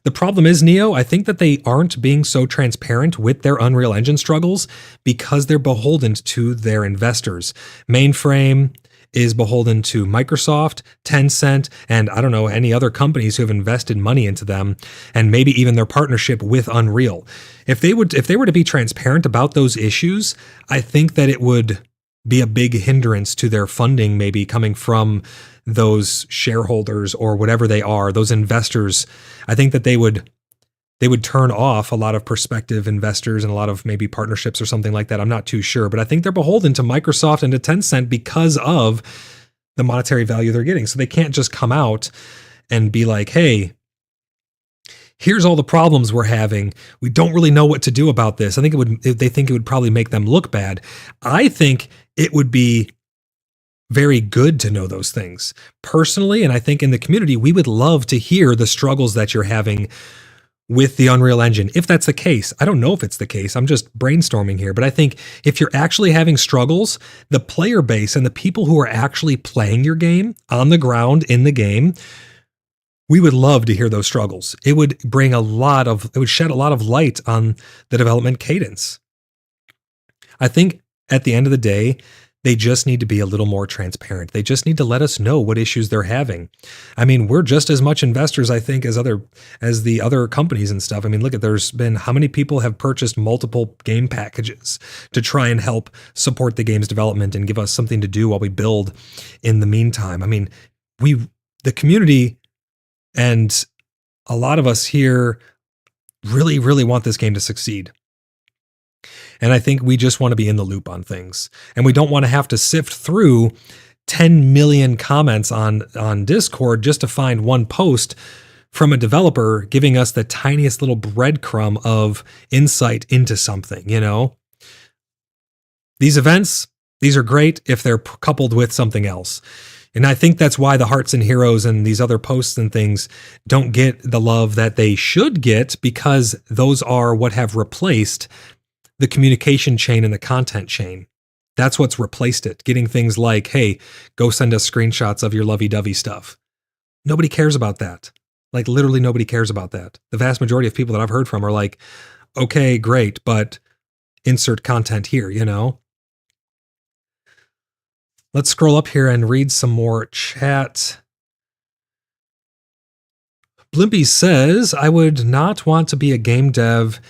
The problem is, Neo, I think that they aren't being so transparent with their Unreal Engine struggles because they're beholden to their investors. Mainframe is beholden to Microsoft, Tencent, and I don't know, any other companies who have invested money into them, and maybe even their partnership with Unreal. If they were to be transparent about those issues, I think that it would be a big hindrance to their funding, maybe coming from those shareholders or whatever they are, those investors. I think that they would turn off a lot of prospective investors and a lot of maybe partnerships or something like that. I'm not too sure, but I think they're beholden to Microsoft and to Tencent because of the monetary value they're getting. So they can't just come out and be like, hey, here's all the problems we're having. We don't really know what to do about this. I think they think it would probably make them look bad. I think it would be very good to know those things personally. And I think in the community, we would love to hear the struggles that you're having with the Unreal Engine. If that's the case, I don't know if it's the case. I'm just brainstorming here, but I think if you're actually having struggles, the player base and the people who are actually playing your game on the ground in the game, we would love to hear those struggles. It would shed a lot of light on the development cadence. I think at the end of the day, they just need to be a little more transparent. They just need to let us know what issues they're having. I mean, we're just as much investors, I think, as the other companies and stuff. I mean, look at, there's been how many people have purchased multiple game packages to try and help support the game's development and give us something to do while we build in the meantime. I mean, the community and a lot of us here really, really want this game to succeed. And I think we just want to be in the loop on things. And we don't want to have to sift through 10 million comments on Discord just to find one post from a developer giving us the tiniest little breadcrumb of insight into something, you know? These events, these are great if they're coupled with something else. And I think that's why the Hearts and Heroes and these other posts and things don't get the love that they should get, because those are what have replaced the communication chain and the content chain. That's what's replaced it. Getting things like, hey, go send us screenshots of your lovey-dovey stuff. Nobody cares about that. Like, literally nobody cares about that. The vast majority of people that I've heard from are like, okay, great, but insert content here, you know? Let's scroll up here and read some more chat. Blimpy says, I would not want to be a game dev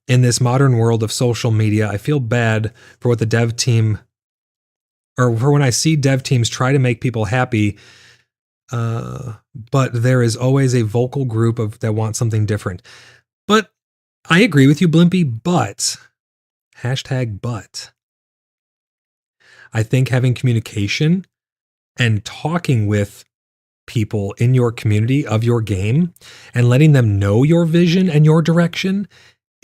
in this modern world of social media, I feel bad for what the dev team, or for when I see dev teams try to make people happy, but there is always a vocal group that want something different. But I agree with you, Blimpy, but, #but, I think having communication and talking with people in your community of your game and letting them know your vision and your direction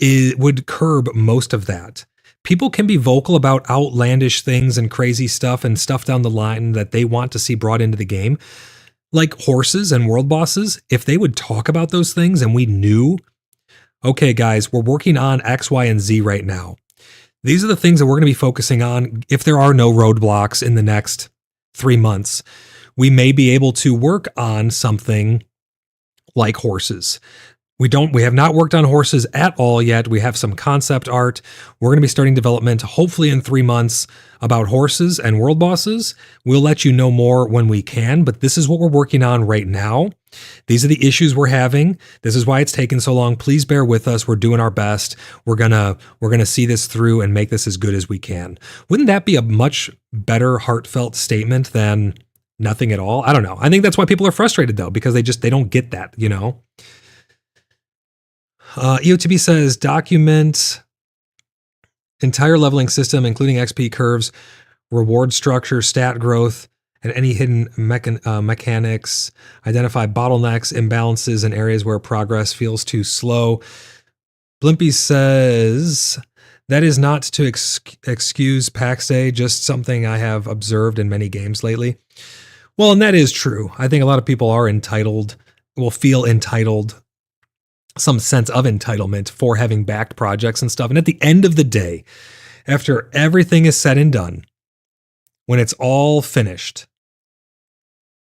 would curb most of that. People can be vocal about outlandish things and crazy stuff and stuff down the line that they want to see brought into the game, like horses and world bosses. If they would talk about those things and we knew, okay, guys, we're working on X, Y, and Z right now. These are the things that we're going to be focusing on. If there are no roadblocks in the next 3 months, we may be able to work on something like horses. We have not worked on horses at all yet. We have some concept art. We're going to be starting development hopefully in 3 months about horses and world bosses. We'll let you know more when we can, but this is what we're working on right now. These are the issues we're having. This is why it's taken so long. Please bear with us. We're doing our best. We're going to see this through and make this as good as we can. Wouldn't that be a much better heartfelt statement than nothing at all? I don't know. I think that's why people are frustrated though, because they don't get that, you know? EOTB says document entire leveling system, including XP curves, reward structure, stat growth, and any hidden mechanics. Identify bottlenecks, imbalances, and areas where progress feels too slow. Blimpy says that is not to excuse PAX Day, just something I have observed in many games lately. Well, and that is true. I think a lot of people are entitled, will feel entitled, some sense of entitlement for having backed projects and stuff. And at the end of the day, after everything is said and done, when it's all finished,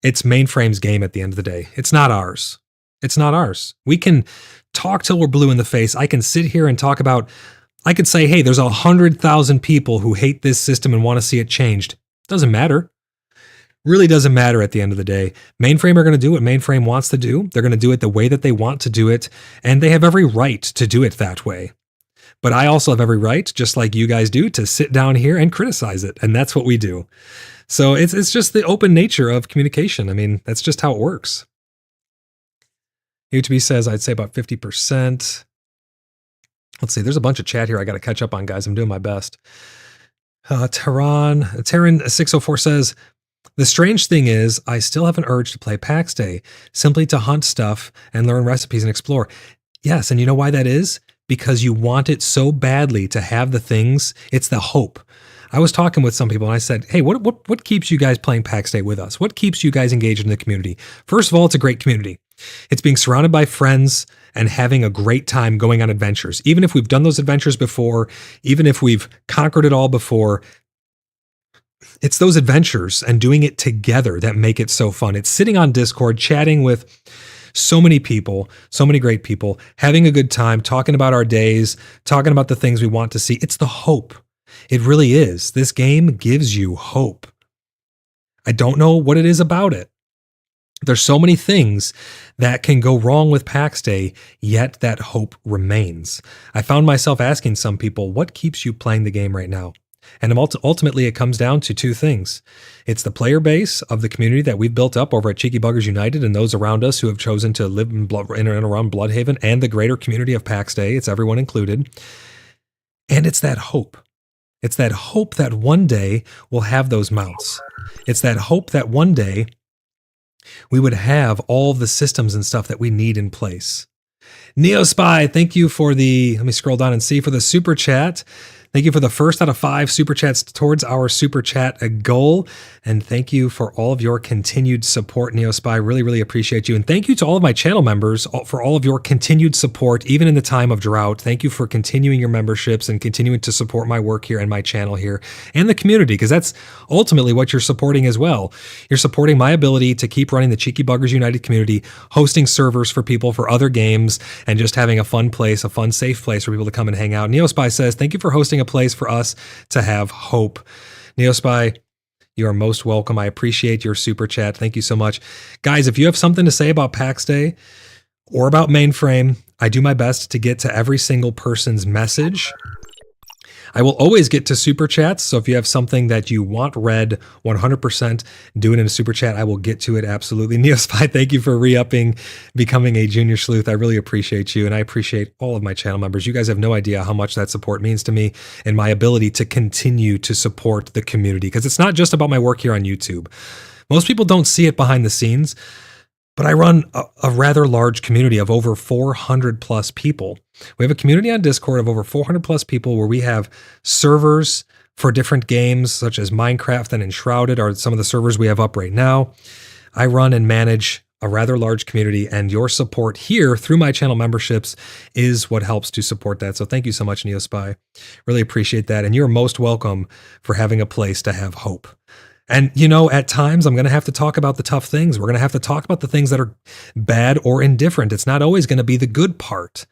it's Mainframe's game at the end of the day. It's not ours. It's not ours. We can talk till we're blue in the face. I can sit here and talk about, I could say, hey, there's 100,000 people who hate this system and want to see it changed. Doesn't matter. Really doesn't matter at the end of the day. Mainframe are going to do what Mainframe wants to do. They're going to do it the way that they want to do it, and they have every right to do it that way. But I also have every right, just like you guys do, to sit down here and criticize it, and that's what we do. So it's just the open nature of communication. I mean, that's just how it works. UTB says, I'd say about 50%. Let's see, there's a bunch of chat here I got to catch up on, guys. I'm doing my best. Terran604 says, the strange thing is, I still have an urge to play PAX Day, simply to hunt stuff and learn recipes and explore. Yes, and you know why that is? Because you want it so badly to have the things. It's the hope. I was talking with some people and I said, hey, what keeps you guys playing PAX Day with us? What keeps you guys engaged in the community? First of all, it's a great community. It's being surrounded by friends and having a great time going on adventures. Even if we've done those adventures before, even if we've conquered it all before, it's those adventures and doing it together that make it so fun. It's sitting on Discord, chatting with so many people, so many great people, having a good time, talking about our days, talking about the things we want to see. It's the hope. It really is. This game gives you hope. I don't know what it is about it. There's so many things that can go wrong with PAX Day, yet that hope remains. I found myself asking some people, what keeps you playing the game right now? And ultimately, it comes down to two things. It's the player base of the community that we've built up over at Cheeky Buggers United and those around us who have chosen to live in and around Bloodhaven, and the greater community of PAX Day. It's everyone included. And it's that hope. It's that hope that one day we'll have those mounts. It's that hope that one day we would have all the systems and stuff that we need in place. NeoSpy, thank you for let me scroll down and see, for the super chat. Thank you for the first out of 5 super chats towards our super chat goal. And thank you for all of your continued support, NeoSpy. Really, really appreciate you. And thank you to all of my channel members for all of your continued support, even in the time of drought. Thank you for continuing your memberships and continuing to support my work here and my channel here and the community, because that's ultimately what you're supporting as well. You're supporting my ability to keep running the Cheeky Buggers United community, hosting servers for people for other games, and just having a fun place, a fun, safe place for people to come and hang out. NeoSpy says, thank you for hosting a place for us to have hope. NeoSpy, you are most welcome. I appreciate your super chat. Thank you so much. Guys, if you have something to say about PAX Day or about Mainframe I do my best to get to every single person's message. I will always get to super chats. So if you have something that you want read 100%, do it in a super chat. I will get to it. Absolutely. Neospy, thank you for re-upping, becoming a junior sleuth. I really appreciate you. And I appreciate all of my channel members. You guys have no idea how much that support means to me and my ability to continue to support the community. Because it's not just about my work here on YouTube. Most people don't see it behind the scenes. But I run a rather large community of over 400 plus people. We have a community on Discord of over 400 plus people where we have servers for different games such as Minecraft and Enshrouded are some of the servers we have up right now. I run and manage a rather large community, and your support here through my channel memberships is what helps to support that. So thank you so much, Neospy. Really appreciate that. And you're most welcome for having a place to have hope. And, you know, at times I'm going to have to talk about the tough things. We're going to have to talk about the things that are bad or indifferent. It's not always going to be the good part.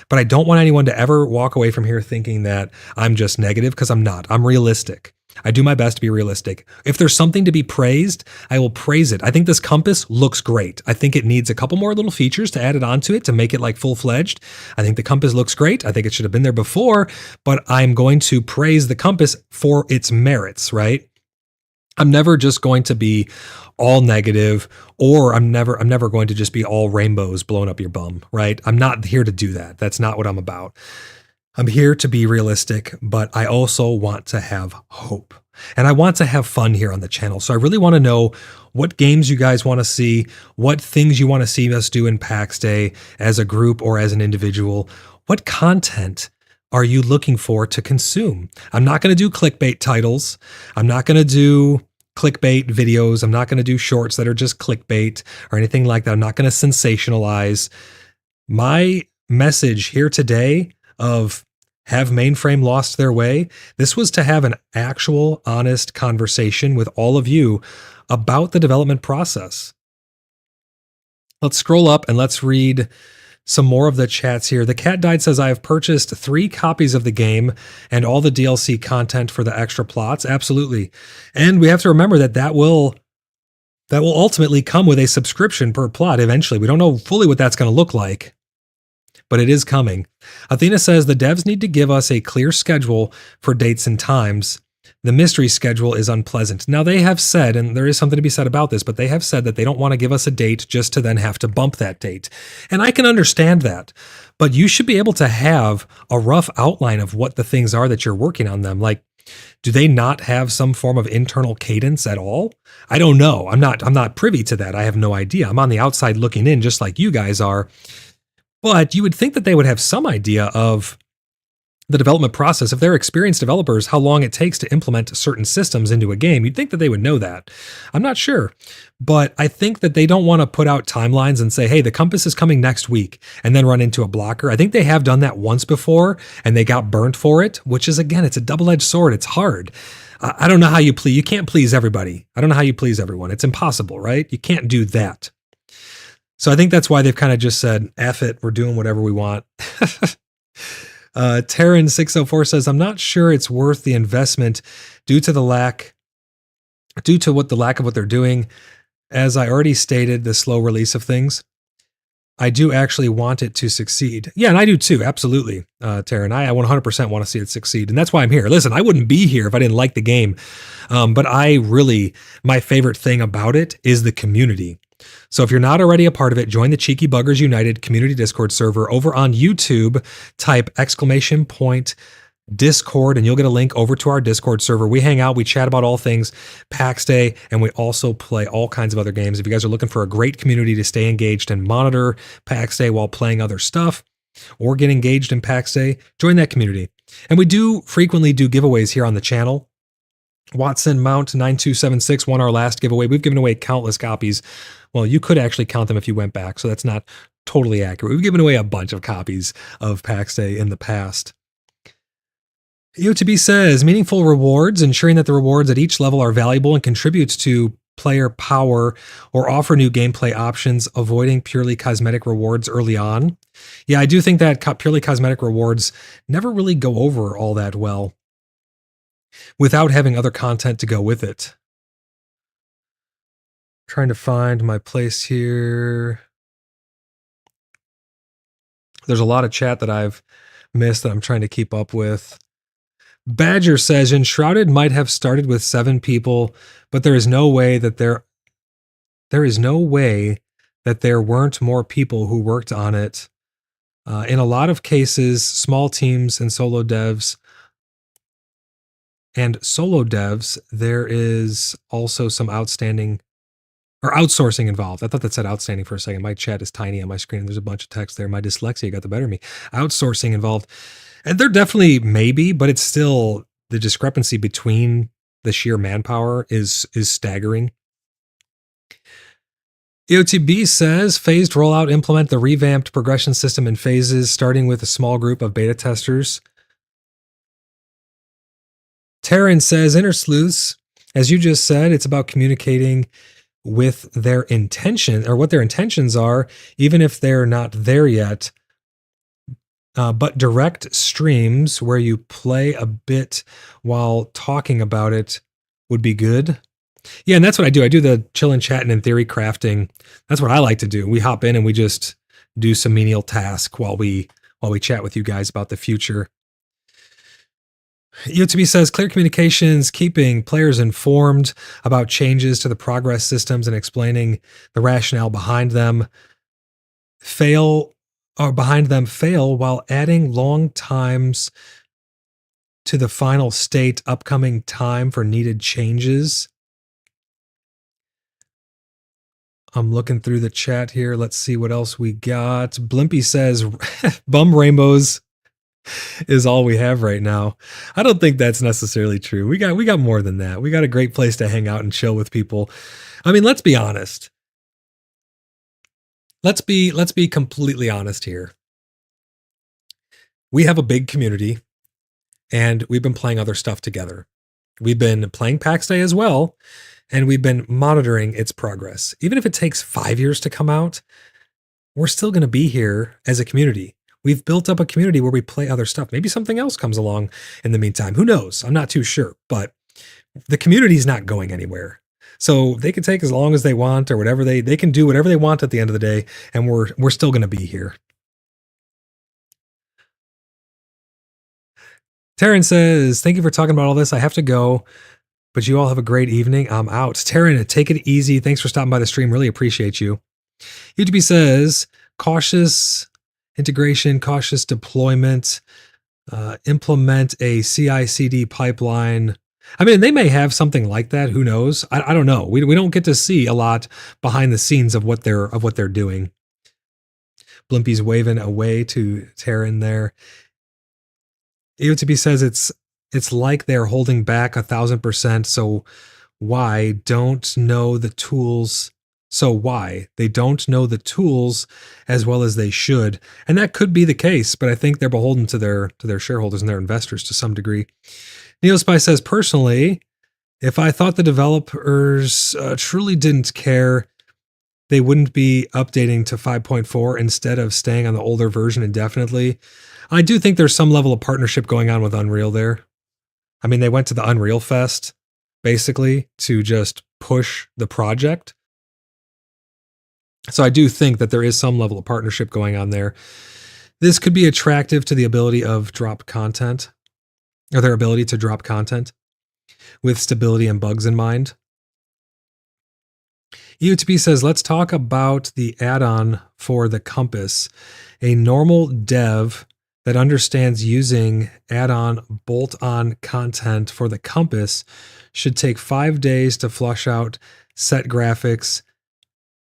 But I don't want anyone to ever walk away from here thinking that I'm just negative, because I'm not. I'm realistic. I do my best to be realistic. If there's something to be praised, I will praise it. I think this compass looks great. I think it needs a couple more little features to add it onto it to make it like full-fledged. I think the compass looks great. I think it should have been there before, but I'm going to praise the compass for its merits, right? I'm never just going to be all negative, or I'm never going to just be all rainbows blowing up your bum, right? I'm not here to do that. That's not what I'm about. I'm here to be realistic, but I also want to have hope. And I want to have fun here on the channel. So I really want to know what games you guys want to see, what things you want to see us do in PAX Day as a group or as an individual. What content are you looking for to consume? I'm not going to do clickbait titles. I'm not going to do clickbait videos. I'm not going to do shorts that are just clickbait or anything like that. I'm not going to sensationalize. My message here today of have Mainframe lost their way? This was to have an actual honest conversation with all of you about the development process. Let's scroll up and let's read some more of the chats here. The Cat Died says, I have purchased 3 copies of the game and all the DLC content for the extra plots. Absolutely. And we have to remember that will ultimately come with a subscription per plot eventually. We don't know fully what that's going to look like, but it is coming. Athena says, the devs need to give us a clear schedule for dates and times. The mystery schedule is unpleasant. Now they have said, and there is something to be said about this, but they have said that they don't want to give us a date just to then have to bump that date. And I can understand that, but you should be able to have a rough outline of what the things are that you're working on them. Like, do they not have some form of internal cadence at all? I don't know. I'm not privy to that. I have no idea. I'm on the outside looking in just like you guys are. But you would think that they would have some idea of the development process. If they're experienced developers, how long it takes to implement certain systems into a game. You'd think that they would know that. I'm not sure, but I think that they don't want to put out timelines and say, hey, the compass is coming next week, and then run into a blocker. I think they have done that once before and they got burnt for it, which is, again, it's a double-edged sword. It's hard. I don't know how you please. You can't please everybody. I don't know how you please everyone. It's impossible, right? You can't do that. So I think that's why they've kind of just said, F it, we're doing whatever we want. Terran604 says, I'm not sure it's worth the investment due to the lack of what they're doing. As I already stated, the slow release of things. I do actually want it to succeed. Yeah, and I do too. Absolutely, Terran. I 100% want to see it succeed. And that's why I'm here. Listen, I wouldn't be here if I didn't like the game. But my favorite thing about it is the community. So if you're not already a part of it, join the Cheeky Buggers United community Discord server over on YouTube. Type !Discord and you'll get a link over to our Discord server. We hang out, we chat about all things PAX Day, and we also play all kinds of other games. If you guys are looking for a great community to stay engaged and monitor PAX Day while playing other stuff or get engaged in PAX Day, join that community. And we do frequently do giveaways here on the channel. Watson Mount 9276 won our last giveaway. We've given away countless copies. Well, you could actually count them if you went back, so that's not totally accurate. We've given away a bunch of copies of PAX Day in the past. UTB says, meaningful rewards, ensuring that the rewards at each level are valuable and contributes to player power or offer new gameplay options, avoiding purely cosmetic rewards early on. Yeah, I do think that purely cosmetic rewards never really go over all that well without having other content to go with it. Trying to find my place here. There's a lot of chat that I've missed that I'm trying to keep up with. Badger says Enshrouded might have started with 7 people, but there is no way that there weren't more people who worked on it. In a lot of cases, small teams and solo devs, there is also some outstanding or outsourcing involved. I thought that said outstanding for a second. My chat is tiny on my screen. There's a bunch of text there. My dyslexia got the better of me. Outsourcing involved. And there definitely may be, but it's still, the discrepancy between the sheer manpower is staggering. EOTB says, phased rollout, implement the revamped progression system in phases, starting with a small group of beta testers. Taryn says, Inner Sleuths, as you just said, it's about communicating with their intention, or what their intentions are, even if they're not there yet. But direct streams where you play a bit while talking about it would be good. Yeah, and that's what I do. I do the chillin', chatting, and theory crafting. That's what I like to do. We hop in and we just do some menial task while we chat with you guys about the future. YouTube says clear communications, keeping players informed about changes to the progress systems and explaining the rationale behind them. Fail while adding long times to the final state, upcoming time for needed changes. I'm looking through the chat here. Let's see what else we got. Blimpy says bum rainbows is all we have right now. I don't think that's necessarily true. We got more than that. We got a great place to hang out and chill with people. I mean, let's be honest. Let's be completely honest here. We have a big community and we've been playing other stuff together. We've been playing PAX Day as well, and we've been monitoring its progress. Even if it takes 5 years to come out, we're still going to be here as a community. We've built up a community where we play other stuff. Maybe something else comes along in the meantime. Who knows? I'm not too sure, but the community's not going anywhere. So they can take as long as they want, or whatever they can do whatever they want at the end of the day, and we're still going to be here. Taryn says, thank you for talking about all this. I have to go, but you all have a great evening. I'm out. Taryn, take it easy. Thanks for stopping by the stream. Really appreciate you. UGB says, cautious integration, cautious deployment, implement a CI/CD pipeline. I mean, they may have something like that. Who knows? I don't know. We don't get to see a lot behind the scenes of what they're doing. Blimpy's waving away to Taryn there. EOTB says it's like they're holding back 1,000%. So why don't know the tools? So why they don't know the tools as well as they should? And that could be the case, but I think they're beholden to their shareholders and their investors to some degree. NeoSpy says, personally, if I thought the developers truly didn't care, they wouldn't be updating to 5.4 instead of staying on the older version indefinitely. I do think there's some level of partnership going on with Unreal there. I mean, they went to the Unreal Fest, basically, to just push the project. So I do think that there is some level of partnership going on there. This could be attractive to the ability of drop content, or their ability to drop content with stability and bugs in mind. EUTB says, let's talk about the add-on for the compass. A normal dev that understands using add-on bolt-on content for the compass should take 5 days to flush out set graphics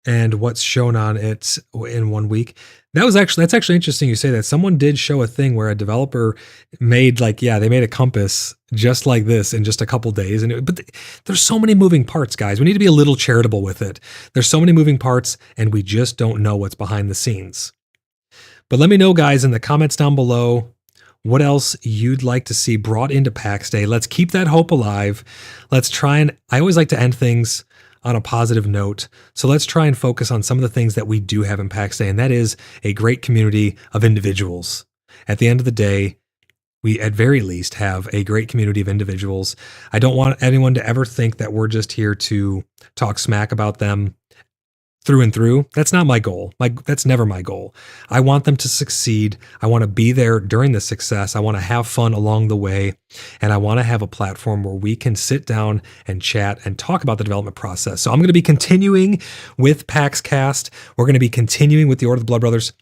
and what's shown on it in 1 week. That's actually interesting you say that. Someone did show a thing where a developer made they made a compass just like this in just a couple days. But there's so many moving parts, guys. We need to be a little charitable with it. There's so many moving parts and we just don't know what's behind the scenes. But let me know, guys, in the comments down below what else you'd like to see brought into PAX Day. Let's keep that hope alive. I always like to end things on a positive note. So let's try and focus on some of the things that we do have in PAX Day, and that is a great community of individuals. At the end of the day, we at very least have a great community of individuals. I don't want anyone to ever think that we're just here to talk smack about them. through and through. That's not my goal. That's never my goal. I want them to succeed. I want to be there during the success. I want to have fun along the way. And I want to have a platform where we can sit down and chat and talk about the development process. So I'm going to be continuing with PaxCast. We're going to be continuing with the Order of the Blood Brothers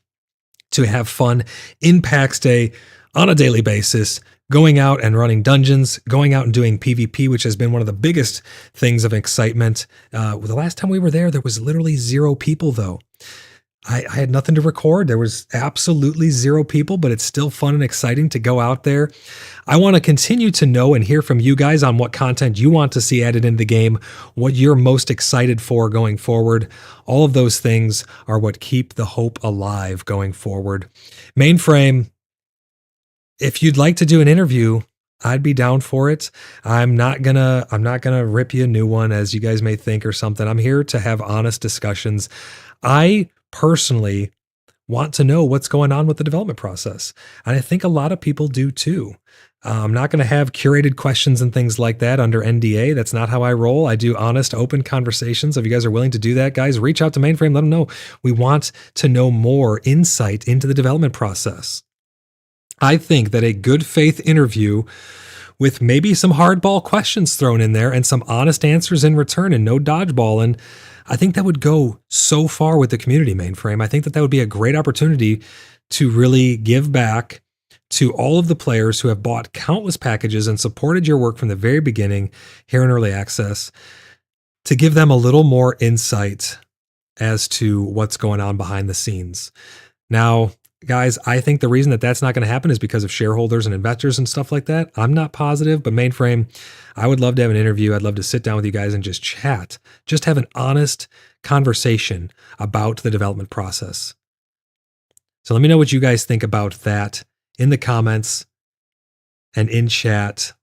to have fun in PAX Day on a daily basis, going out and running dungeons, going out and doing PvP, which has been one of the biggest things of excitement. The last time we were there was literally 0 people, though. I had nothing to record. There was absolutely 0 people, but it's still fun and exciting to go out there. I want to continue to know and hear from you guys on what content you want to see added into the game, what you're most excited for going forward. All of those things are what keep the hope alive going forward. Mainframe, if you'd like to do an interview, I'd be down for it. I'm not gonna rip you a new one, as you guys may think, or something. I'm here to have honest discussions. I personally want to know what's going on with the development process, and I think a lot of people do too. I'm not going to have curated questions and things like that under NDA. That's not how I roll. I do honest, open conversations. If you guys are willing to do that, guys, reach out to Mainframe. Let them know. We want to know more insight into the development process. I think that a good faith interview with maybe some hardball questions thrown in there and some honest answers in return and no dodgeballing, I think that would go so far with the community, Mainframe. I think that would be a great opportunity to really give back to all of the players who have bought countless packages and supported your work from the very beginning here in early access, to give them a little more insight as to what's going on behind the scenes. Now, guys, I think the reason that that's not going to happen is because of shareholders and investors and stuff like that. I'm not positive, but Mainframe, I would love to have an interview. I'd love to sit down with you guys and just chat, just have an honest conversation about the development process. So let me know what you guys think about that in the comments and in chat.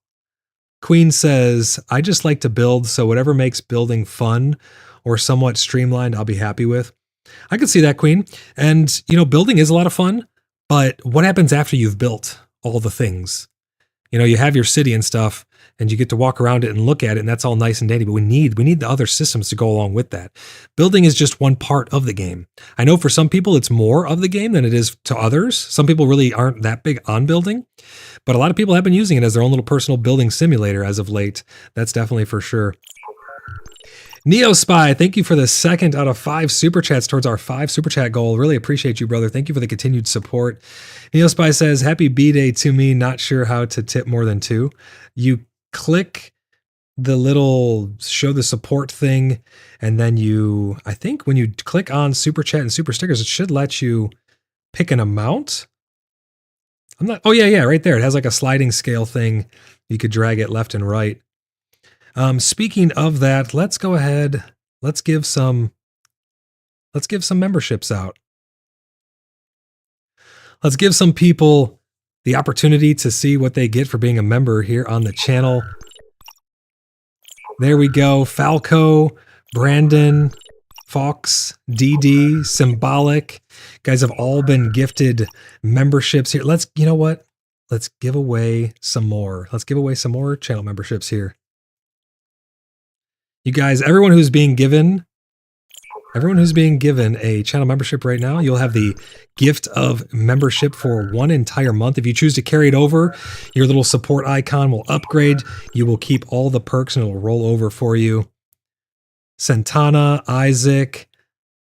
Queen says, I just like to build, so whatever makes building fun or somewhat streamlined, I'll be happy with. I could see that, Queen. And, building is a lot of fun, but what happens after you've built all the things? You have your city and stuff, and you get to walk around it and look at it, and that's all nice and dandy, but we need the other systems to go along with that. Building is just one part of the game. I know for some people it's more of the game than it is to others. Some people really aren't that big on building, but a lot of people have been using it as their own little personal building simulator as of late. That's definitely for sure. Neo Spy, thank you for the 2nd out of 5 super chats towards our 5 super chat goal. Really appreciate you, brother. Thank you for the continued support. Neo Spy says, happy B-Day to me. Not sure how to tip more than 2. You click the little show the support thing, and then I think when you click on super chat and super stickers, it should let you pick an amount. Oh yeah, right there. It has like a sliding scale thing. You could drag it left and right. Speaking of that, let's go ahead. Let's give some memberships out. Let's give some people the opportunity to see what they get for being a member here on the channel. There we go. Falco, Brandon, Fox, DD, Symbolic. Guys have all been gifted memberships here. You know what? Let's give away some more. Let's give away some more channel memberships here. You guys, everyone who's being given a channel membership right now, you'll have the gift of membership for 1 entire month. If you choose to carry it over, your little support icon will upgrade. You will keep all the perks and it will roll over for you. Santana, Isaac,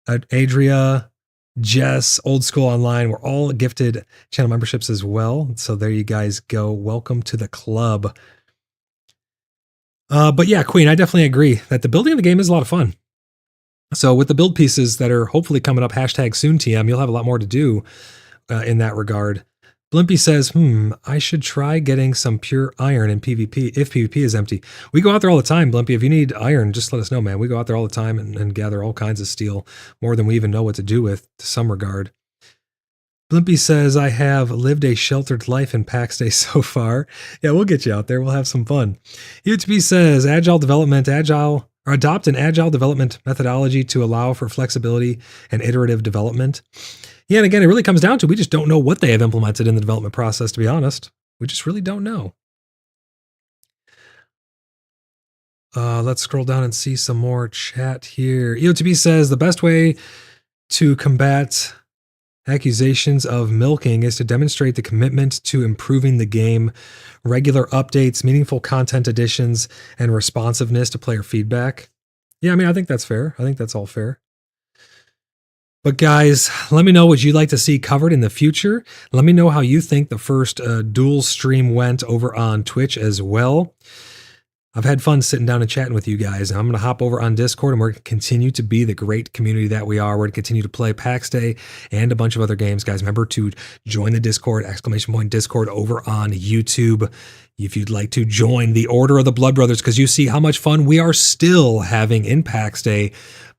Adria, Jess, Old School Online, we're all gifted channel memberships as well. So there you guys go. Welcome to the club. But yeah, Queen, I definitely agree that the building of the game is a lot of fun. So with the build pieces that are hopefully coming up, #SoonTM, you'll have a lot more to do in that regard. Blimpy says, I should try getting some pure iron in PvP if PvP is empty. We go out there all the time, Blimpy. If you need iron, just let us know, man. We go out there all the time and gather all kinds of steel, more than we even know what to do with to some regard. Blimpy says, I have lived a sheltered life in PAX Day so far. Yeah, we'll get you out there. We'll have some fun. UTB says, adopt an agile development methodology to allow for flexibility and iterative development. Yeah, and again, it really comes down to we just don't know what they have implemented in the development process, to be honest. We just really don't know. Let's scroll down and see some more chat here. EOTB says the best way to combat accusations of milking is to demonstrate the commitment to improving the game, regular updates, meaningful content additions, and responsiveness to player feedback. Yeah, I mean, I think that's fair. I think that's all fair. But guys, let me know what you'd like to see covered in the future. Let me know how you think the first dual stream went over on Twitch as well. I've had fun sitting down and chatting with you guys. I'm going to hop over on Discord, and we're going to continue to be the great community that we are. We're going to continue to play PAX Day and a bunch of other games. Guys, remember to join the Discord, !Discord over on YouTube. If you'd like to join the Order of the Blood Brothers, because you see how much fun we are still having in PAX Day,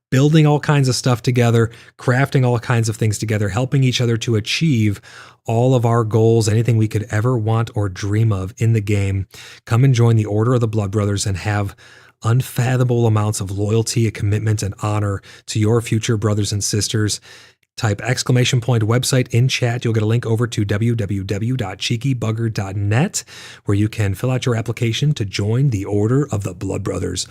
building all kinds of stuff together, crafting all kinds of things together, helping each other to achieve all of our goals, anything we could ever want or dream of in the game. Come and join the Order of the Blood Brothers and have unfathomable amounts of loyalty, commitment, and honor to your future brothers and sisters. Type !website in chat. You'll get a link over to www.cheekybugger.net, where you can fill out your application to join the Order of the Blood Brothers.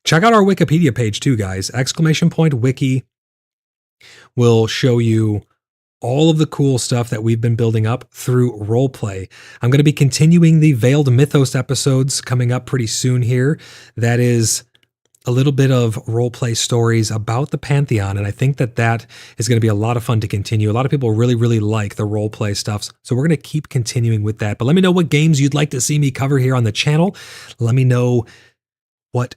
Check out our Wikipedia page too, guys. !wiki will show you all of the cool stuff that we've been building up through roleplay. I'm going to be continuing the Veiled Mythos episodes coming up pretty soon here. That is a little bit of roleplay stories about the Pantheon, and I think that is going to be a lot of fun to continue. A lot of people really, really like the roleplay stuff, so we're going to keep continuing with that. But let me know what games you'd like to see me cover here on the channel. Let me know what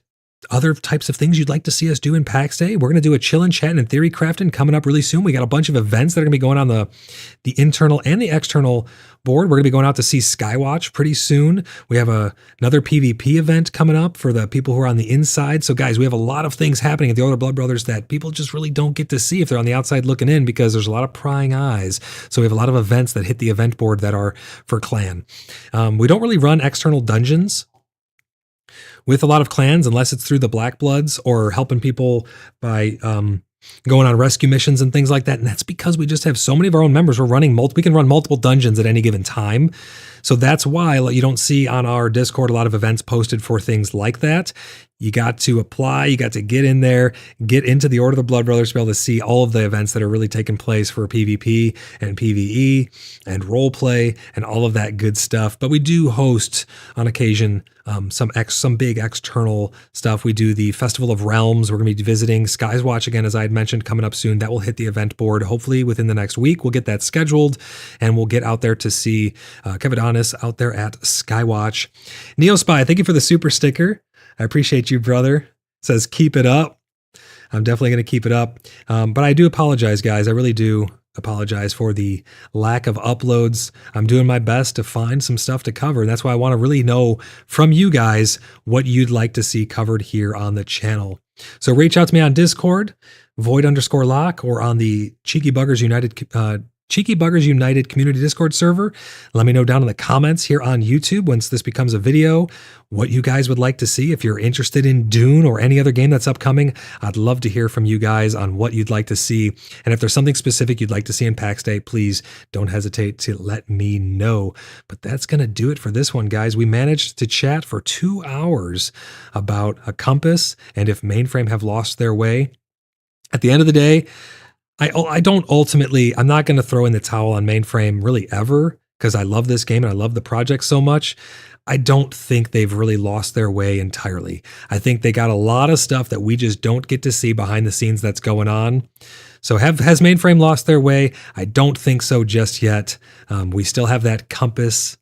other types of things you'd like to see us do in PAX Day. We're going to do a chillin' chat and theory crafting coming up really soon. We got a bunch of events that are going to be going on the internal and the external board. We're going to be going out to see Skywatch pretty soon. We have another PvP event coming up for the people who are on the inside. So guys, we have a lot of things happening at the Order of Blood Brothers that people just really don't get to see if they're on the outside looking in, because there's a lot of prying eyes. So we have a lot of events that hit the event board that are for clan. We don't really run external dungeons with a lot of clans unless it's through the Black Bloods or helping people by going on rescue missions and things like that. And that's because we just have so many of our own members. We can run multiple dungeons at any given time. So that's why you don't see on our Discord a lot of events posted for things like that. You got to apply, you got to get in there, get into the Order of the Blood Brothers to be able to see all of the events that are really taking place for PvP and PvE and roleplay and all of that good stuff. But we do host on occasion some big external stuff. We do the Festival of Realms. We're going to be visiting Skywatch again, as I had mentioned, coming up soon. That will hit the event board hopefully within the next week. We'll get that scheduled, and we'll get out there to see Kevin Adonis out there at Skywatch. NeoSpy, thank you for the super sticker. I appreciate you, brother. Says keep it up. I'm definitely going to keep it up. But I do apologize, guys. I really do apologize for the lack of uploads. I'm doing my best to find some stuff to cover. And that's why I want to really know from you guys what you'd like to see covered here on the channel. So reach out to me on Discord, Void_Lock, or on the Cheeky Buggers United Community Discord server. Let me know down in the comments here on YouTube once this becomes a video what you guys would like to see. If you're interested in Dune or any other game that's upcoming, I'd love to hear from you guys on what you'd like to see. And if there's something specific you'd like to see in PAX Day, please don't hesitate to let me know. But that's going to do it for this one, guys. We managed to chat for 2 hours about a compass and if Mainframe have lost their way. At the end of the day, I'm not going to throw in the towel on Mainframe really ever, because I love this game and I love the project so much. I don't think they've really lost their way entirely. I think they got a lot of stuff that we just don't get to see behind the scenes that's going on. So has Mainframe lost their way? I don't think so just yet. We still have that compass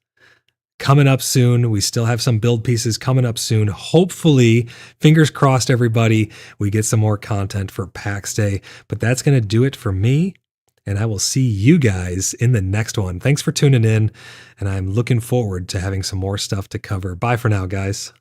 coming up soon. We still have some build pieces coming up soon. Hopefully, fingers crossed, everybody, we get some more content for PAX Day. But that's going to do it for me, and I will see you guys in the next one. Thanks for tuning in, and I'm looking forward to having some more stuff to cover. Bye for now, guys.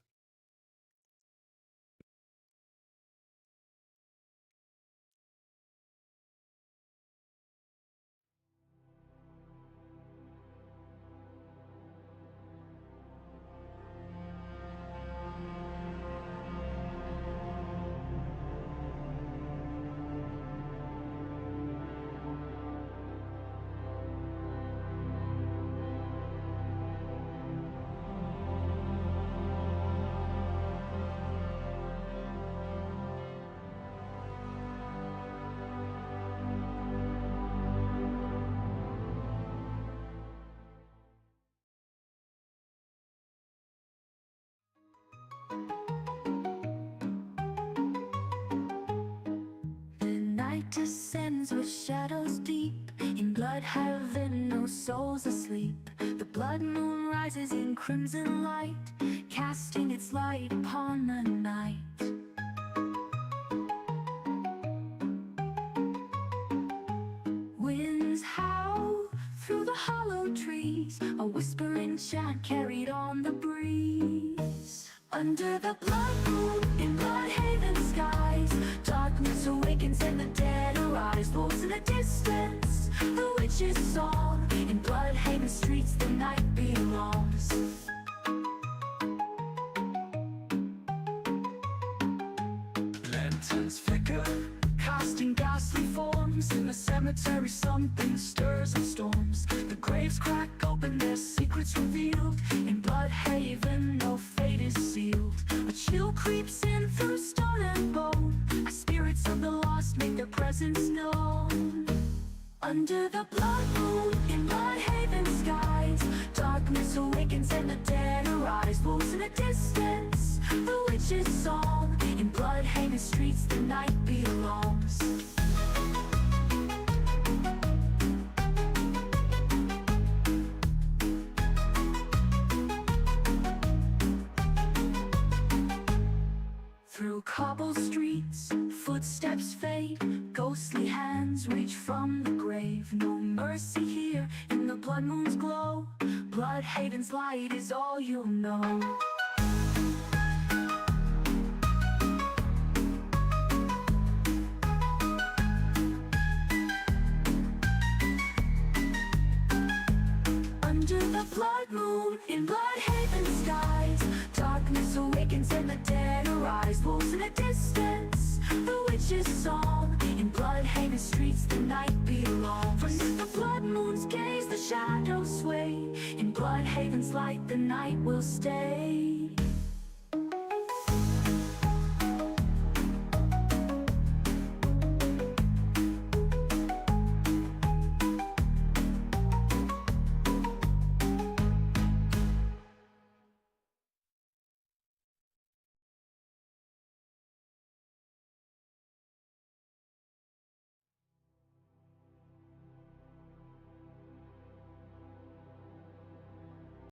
descends with shadows deep. In Bloodhaven, no souls asleep. The blood moon rises in crimson light, casting its light upon the night. Winds howl through the hollow trees, a whispering chant carried on the breeze. Under the blood moon in Bloodhaven skies, darkness awakens and the dead arise. Wolves in the distance, the witch's song. In Bloodhaven streets the night belongs. Lanterns flicker, casting ghastly forms. In the cemetery something stirs and storms. The graves crack open, their secrets revealed. In Bloodhaven no fate is sealed. A chill creeps in through stone and bone, as spirits of the lost make their presence known. Under the blood moon in Bloodhaven skies, darkness awakens and the dead arise. Wolves in the distance, the witch's song. In Bloodhaven streets the night belongs. Through cobble streets, footsteps fade. Ghostly hands reach from the grave. No mercy here in the blood moon's glow. Bloodhaven's light is all you'll know. Under the blood moon in Bloodhaven skies, darkness awakens and the dead arise. Wolves in the distance, the witch's song. In Bloodhaven streets the night belongs. Beneath the blood moon's gaze the shadows sway. In Bloodhaven's light the night will stay.